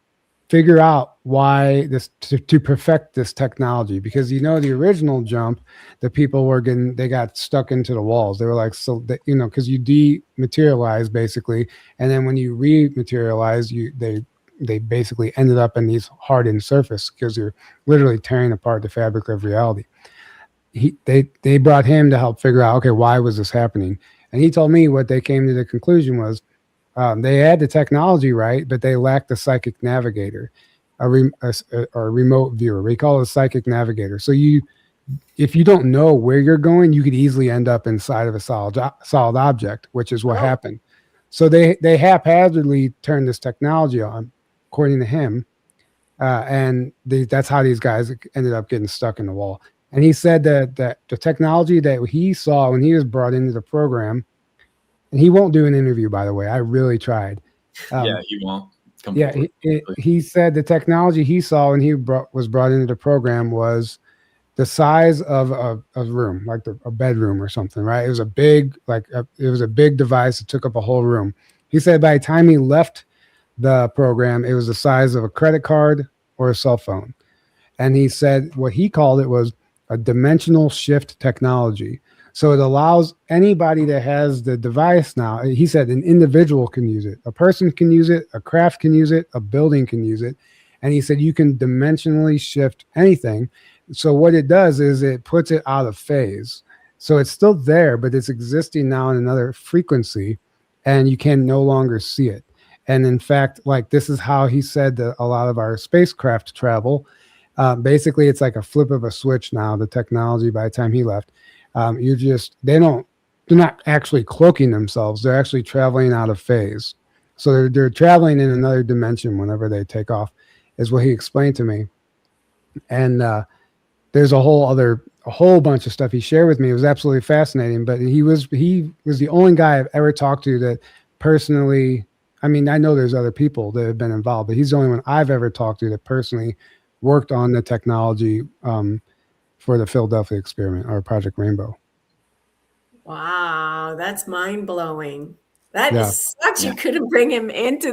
figure out why this, to perfect this technology. Because, you know, the original jump, the people were they got stuck into the walls. They were like, so that, you know, because you dematerialize basically. And then when you rematerialize, they basically ended up in these hardened surface because you're literally tearing apart the fabric of reality. They brought him to help figure out, okay, why was this happening? And he told me what they came to the conclusion was they had the technology right, but they lacked a psychic navigator, a remote viewer. We call it a psychic navigator. So if you don't know where you're going, you could easily end up inside of a solid object, which is what happened. So they haphazardly turned this technology on, according to him, and that's how these guys ended up getting stuck in the wall. And he said that the technology that he saw when he was brought into the program, and he won't do an interview, by the way. I really tried. Yeah, he won't. He said the technology he saw when he was brought into the program was the size of a room, like a bedroom or something, right? It was a big device that took up a whole room. He said by the time he left the program, it was the size of a credit card or a cell phone. And he said what he called it was a dimensional shift technology. So it allows anybody that has the device now, he said an individual can use it. A person can use it, a craft can use it, a building can use it. And he said you can dimensionally shift anything. So what it does is it puts it out of phase. So it's still there, but it's existing now in another frequency, and you can no longer see it. And in fact, like this is how he said that a lot of our spacecraft travel. Basically, it's like a flip of a switch now, the technology by the time he left. They're not actually cloaking themselves. They're actually traveling out of phase. So they're traveling in another dimension whenever they take off, is what he explained to me. And there's a whole bunch of stuff he shared with me. It was absolutely fascinating. But he was the only guy I've ever talked to that personally, I mean, I know there's other people that have been involved, but he's the only one I've ever talked to that personally worked on the technology for the Philadelphia experiment or Project Rainbow. Wow, that's mind-blowing. That is such, you couldn't bring him into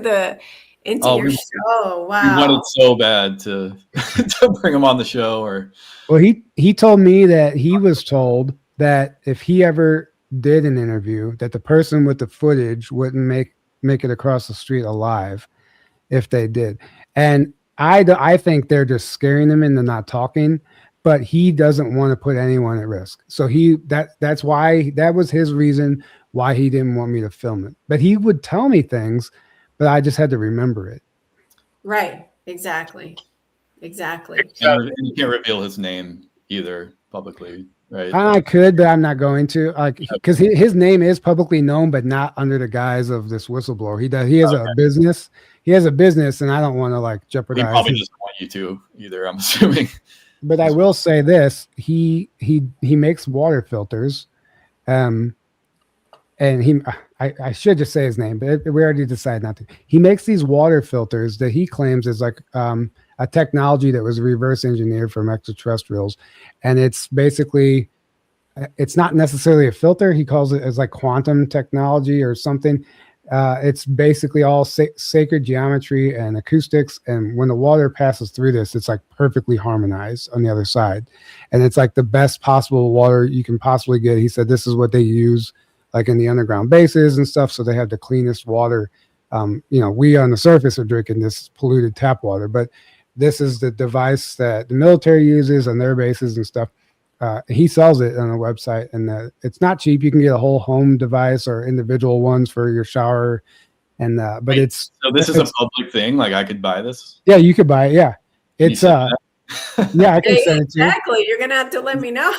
your show. Wow. We wanted so bad to bring him on the show. Well, he told me that he was told that if he ever did an interview, that the person with the footage wouldn't make it across the street alive if they did. And I think they're just scaring him into not talking, but he doesn't want to put anyone at risk. So that's why that was his reason why he didn't want me to film it. But he would tell me things, but I just had to remember it. Right. Exactly. And you can't reveal his name either publicly, right? I could, but I'm not going to, because his name is publicly known, but not under the guise of this whistleblower. He has a business. He has a business, and I don't want to jeopardize. He probably doesn't want you to either, I'm assuming. But I will say this: he makes water filters, and I should just say his name, but we already decided not to. He makes these water filters that he claims is like a technology that was reverse engineered from extraterrestrials, and it's basically, it's not necessarily a filter. He calls it as like quantum technology or something. It's basically all sacred geometry and acoustics, and when the water passes through this, it's like perfectly harmonized on the other side, and it's like the best possible water you can possibly get. He said this is what they use like in the underground bases and stuff. So they have the cleanest water. We on the surface are drinking this polluted tap water, but this is the device that the military uses on their bases and stuff. He sells it on a website, and it's not cheap. You can get a whole home device or individual ones for your shower. And but it's so this is a public thing. Like I could buy this. Yeah, you could buy it. Yeah, it's yeah, I can send it to you. Exactly. You're gonna have to let me know.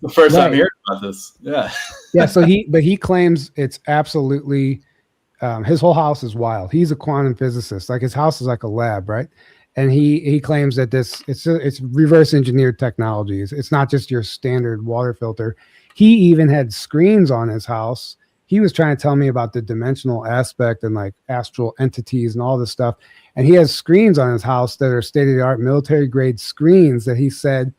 The first time hearing about this. Yeah. Yeah. So he claims it's absolutely his whole house is wild. He's a quantum physicist. Like his house is like a lab, right? And he claims that it's reverse engineered technologies. It's not just your standard water filter. He even had screens on his house. He was trying to tell me about the dimensional aspect and like astral entities and all this stuff. And he has screens on his house that are state-of-the-art military grade screens that he said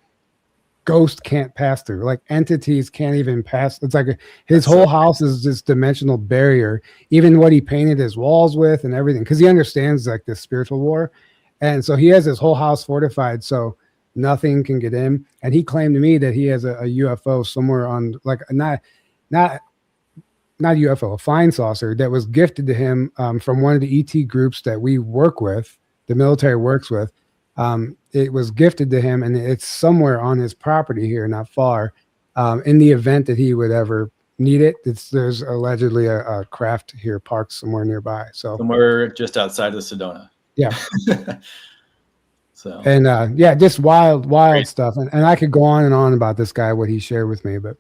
ghosts can't pass through. Like entities can't even pass. It's like his whole house is this dimensional barrier, even what he painted his walls with and everything. Cause he understands like the spiritual war. And so he has his whole house fortified so nothing can get in. And he claimed to me that he has a UFO somewhere on like not UFO, a flying saucer that was gifted to him from one of the ET groups that we work with, the military works with. It was gifted to him, and it's somewhere on his property here, not far. In the event that he would ever need it, there's allegedly a craft here parked somewhere nearby. So somewhere just outside of Sedona. Yeah. So and just wild stuff, and I could go on and on about this guy, what he shared with me, but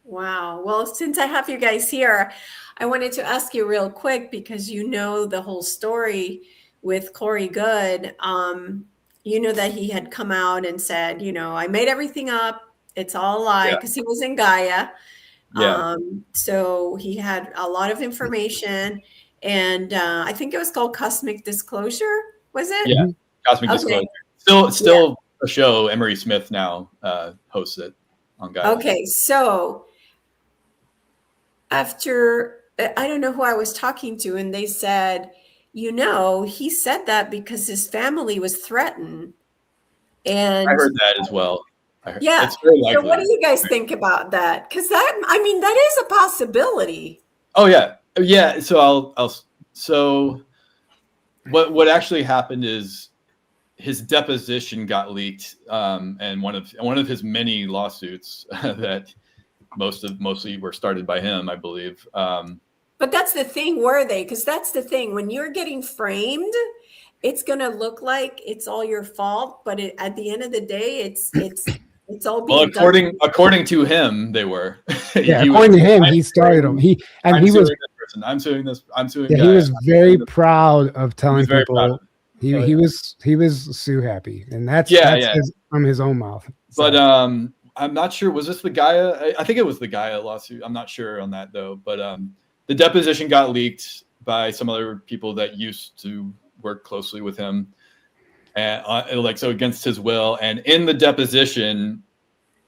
Wow. Well, since I have you guys here, I wanted to ask you real quick because you know the whole story with Corey Good. You know that he had come out and said, I made everything up. It's all a lie because he was in Gaia. Yeah. So he had a lot of information, and I think it was called Cosmic Disclosure. Was it? Yeah. Cosmic Disclosure. Still a show. Emery Smith now hosts it on Gaia. Okay. So after, I don't know who I was talking to, and they said, he said that because his family was threatened. And I heard that as well. Yeah. It's very likely. So what do you guys think about that? Because that is a possibility. Oh yeah. Yeah. So what actually happened is his deposition got leaked. And one of his many lawsuits that mostly were started by him, I believe. But that's the thing, were they? Because that's the thing. When you're getting framed, it's going to look like it's all your fault. But at the end of the day, it's all being according to him, they were. Yeah, according to him, he started them. I'm suing this. Yeah, he was very proud of telling people. He was sue happy, and that's from his own mouth. So. But I'm not sure. Was this the Gaia? I think it was the Gaia lawsuit. I'm not sure on that though. But the deposition got leaked by some other people that used to work closely with him, and so against his will. And in the deposition,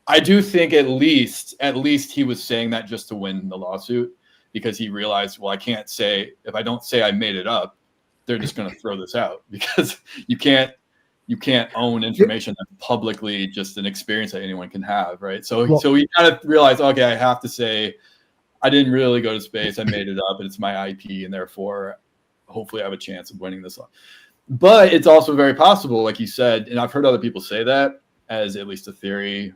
I do think at least he was saying that just to win the lawsuit, because he realized, well, I can't say, if I don't say I made it up, they're just going to throw this out, because you can't own information that's publicly just an experience that anyone can have, right? So he kind of realized, okay, I have to say I didn't really go to space. I made it up, and it's my IP, and therefore, hopefully, I have a chance of winning this. But it's also very possible, like you said, and I've heard other people say that as at least a theory,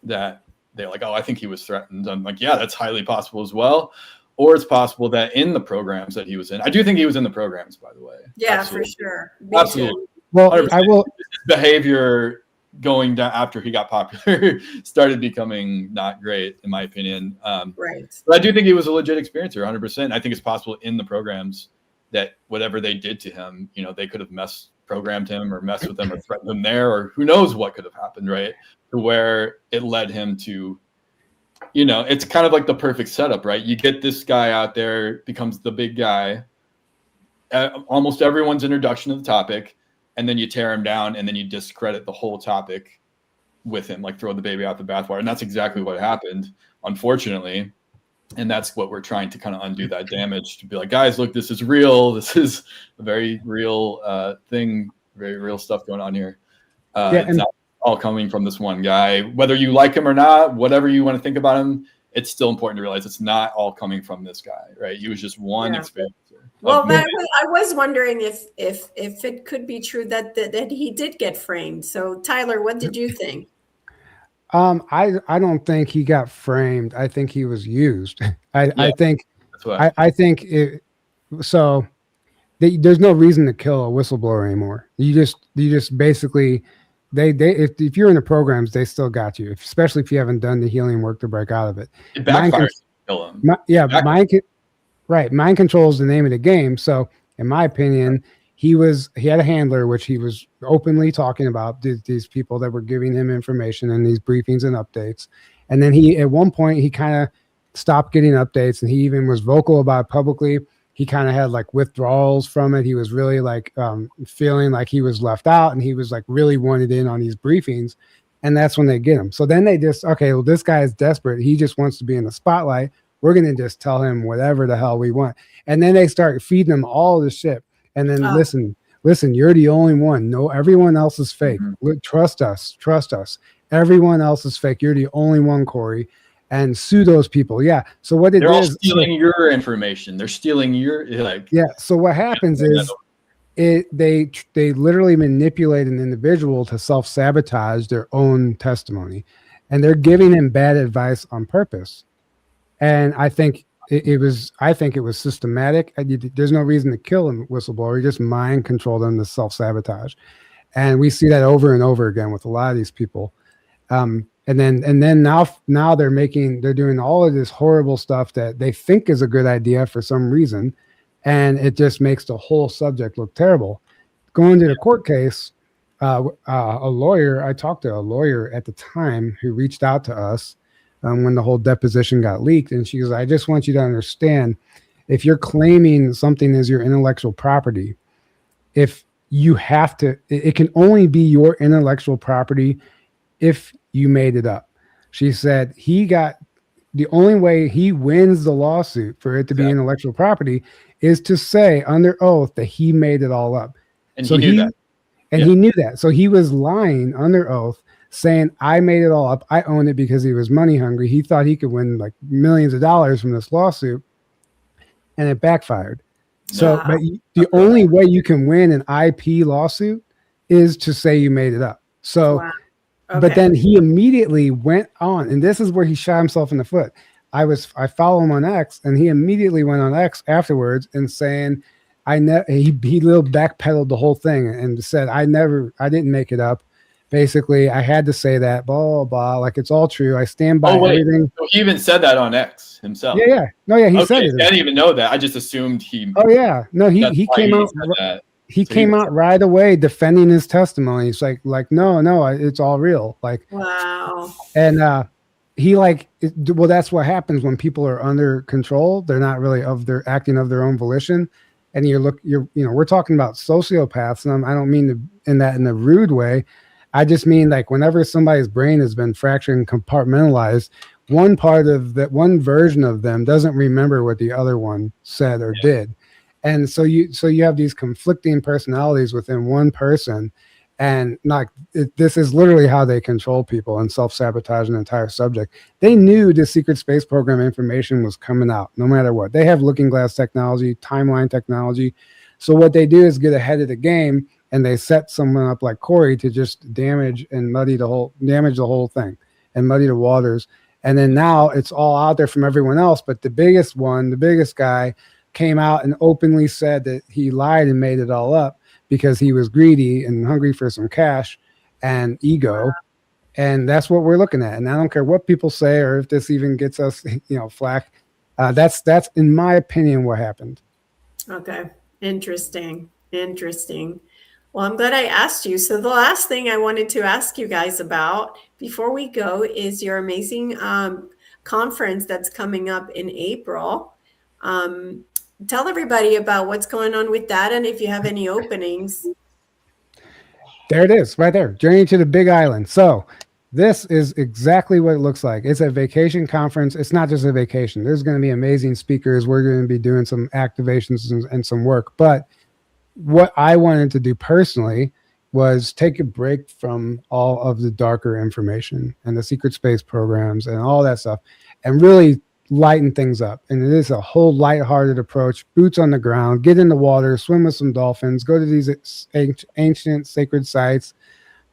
that they're like, oh, I think he was threatened. I'm like, yeah, that's highly possible as well. Or it's possible that in the programs that he was in, I do think he was in the programs, by the way. Yeah, absolutely. For sure. Me absolutely. Too. Well, 100%. I will. His behavior going down after he got popular started becoming not great, in my opinion. Right. But I do think he was a legit experiencer, 100%. I think it's possible in the programs that whatever they did to him, they could have programmed him or messed with him or threatened him there, or who knows what could have happened, right? To where it led him to, it's kind of like the perfect setup, right? You get this guy out there, becomes the big guy, almost everyone's introduction to the topic, and then you tear him down, and then you discredit the whole topic with him, like throw the baby out the bathwater. And that's exactly what happened, unfortunately. And that's what we're trying to kind of undo, that damage, to be like, guys, look, this is real. This is a very real thing, very real stuff going on here. It's not all coming from this one guy, whether you like him or not, whatever you want to think about him. it's still important to realize it's not all coming from this guy, right? He was just one experience. Well, I was wondering if it could be true that he did get framed. So, Tyler, what did you think? I don't think he got framed. I think he was used. I think so. There's no reason to kill a whistleblower anymore. You just basically if you're in the programs, they still got you, especially if you haven't done the healing work to break out of it. It backfires to kill him. Mind control is the name of the game. So, in my opinion, he had a handler, which he was openly talking about these people that were giving him information and these briefings and updates. And then at one point, he kind of stopped getting updates, and he even was vocal about it publicly. He kind of had like withdrawals from it. He was really like feeling like he was left out, and he was like really wanted in on these briefings. And that's when they get him. So then they just, okay, well, this guy is desperate. He just wants to be in the spotlight. We're going to just tell him whatever the hell we want. And then they start feeding him all this shit. And then listen, you're the only one. No, everyone else is fake. Mm-hmm. Trust us. Everyone else is fake. You're the only one, Corey. And sue those people. Yeah. So what they're all stealing your information. They're stealing your So what happens is they literally manipulate an individual to self-sabotage their own testimony, and they're giving him bad advice on purpose. And I think it was systematic. There's no reason to kill a whistleblower. You just mind control them to self-sabotage. And we see that over and over again with a lot of these people. And then now they're doing all of this horrible stuff that they think is a good idea for some reason, and it just makes the whole subject look terrible. Going to the court case, I talked to a lawyer at the time who reached out to us when the whole deposition got leaked, and she goes, I just want you to understand, if you're claiming something as your intellectual property, if you have to, it can only be your intellectual property if you made it up. She said the only way he wins the lawsuit for it to be intellectual property is to say under oath that he made it all up. And so he knew that. And he knew that. So he was lying under oath, saying, I made it all up. I own it because he was money hungry. He thought he could win like millions of dollars from this lawsuit, and it backfired. So, but the only way you can win an IP lawsuit is to say you made it up. So, okay. But then he immediately went on, and this is where he shot himself in the foot. I follow him on X, and he immediately went on X afterwards and saying, he little backpedaled the whole thing and said, I didn't make it up. Basically, I had to say that, blah, blah, blah. Like, it's all true. I stand by everything. So he even said that on X himself. Yeah. No, yeah, he said it. I didn't even know that. I just assumed he. Oh, yeah. No, he came out. He came out right away defending his testimony. It's like, no, it's all real. Like, wow. And that's what happens when people are under control. They're not really acting of their own volition. And we're talking about sociopaths, and I don't mean in a rude way. I just mean like whenever somebody's brain has been fractured and compartmentalized, one part of that, one version of them doesn't remember what the other one said or did. And so you have these conflicting personalities within one person, and this is literally how they control people and self-sabotage an entire subject. They knew the secret space program information was coming out no matter what. They have looking glass technology, timeline technology. So what they do is get ahead of the game, and they set someone up like Corey to just damage the whole thing and muddy the waters. And then now it's all out there from everyone else. But the biggest guy came out and openly said that he lied and made it all up because he was greedy and hungry for some cash and ego. And that's what we're looking at. And I don't care what people say or if this even gets us, flack. That's in my opinion what happened. Okay. Interesting. Well, I'm glad I asked you. So the last thing I wanted to ask you guys about before we go is your amazing conference that's coming up in April. Tell everybody about what's going on with that and if you have any openings. There it is, right there. Journey to the Big Island. So this is exactly what it looks like. It's a vacation conference. It's not just a vacation. There's going to be amazing speakers. We're going to be doing some activations and some work. But what I wanted to do personally was take a break from all of the darker information and the secret space programs and all that stuff, and really lighten things up. And it is a whole lighthearted approach, boots on the ground, get in the water, swim with some dolphins, go to these ancient sacred sites,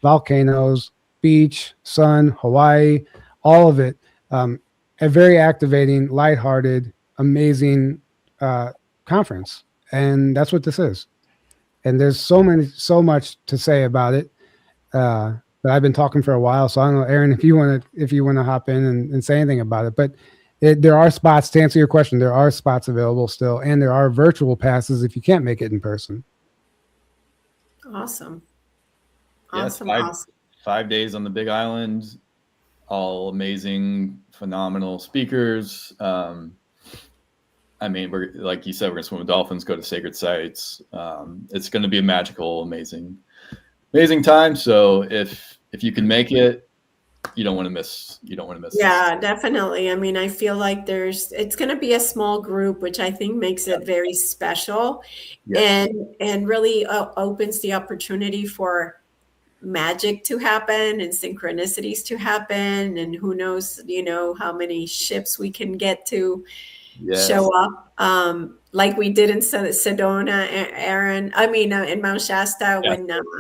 volcanoes, beach, sun, Hawaii, all of it. A very activating, lighthearted, amazing conference. And that's what this is. And there's so much to say about it. But I've been talking for a while, so I don't know, Aaron, if you want to hop in and say anything about it. But there are spots, to answer your question, there are spots available still, and there are virtual passes if you can't make it in person. Awesome. Yes, Awesome. 5 days on the Big Island, all amazing, phenomenal speakers. I mean, we're, like you said, we're gonna swim with dolphins, go to sacred sites. It's going to be a magical, amazing time. So if you can make it, you don't want to miss. Yeah, definitely. I mean, I feel like it's going to be a small group, which I think makes it very special, and really opens the opportunity for magic to happen and synchronicities to happen, and who knows, how many ships we can get to show up, like we did in Sedona, Aaron. I mean, in Mount Shasta,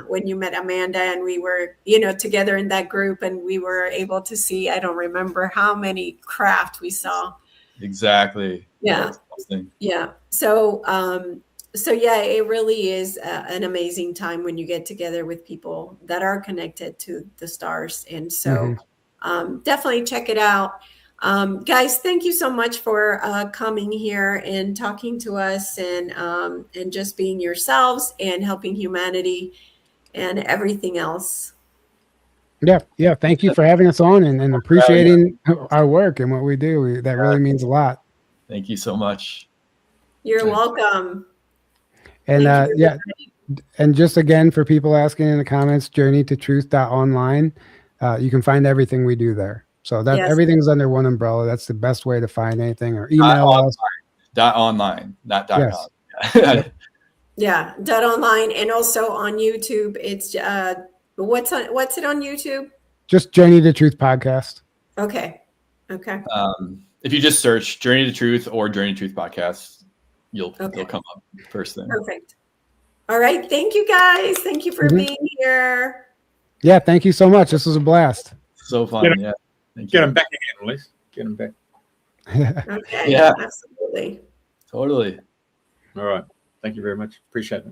when you met Amanda, and we were, together in that group, and we were able to see, I don't remember how many craft we saw. Exactly. Yeah. Yeah. So yeah, it really is an amazing time when you get together with people that are connected to the stars. And so definitely check it out. Guys, thank you so much for coming here and talking to us, and just being yourselves and helping humanity and everything else. Yeah. Thank you for having us on and appreciating our work and what we do. That really means a lot. Thank you so much. You're welcome. And and just again, for people asking in the comments, journeytotruth.online, you can find everything we do there. So that everything's under one umbrella. That's the best way to find anything, or email us. .online, not .com. Yeah, .online, and also on YouTube. It's what's it on YouTube? Just Journey to Truth podcast. Okay. If you just search Journey to Truth or Journey to Truth podcast, you'll come up first thing. Perfect. All right. Thank you, guys. Thank you for being here. Yeah, thank you so much. This was a blast. So fun. Get them back again, Elise. Get them back. Okay. Yeah, absolutely. Totally. All right. Thank you very much. Appreciate it.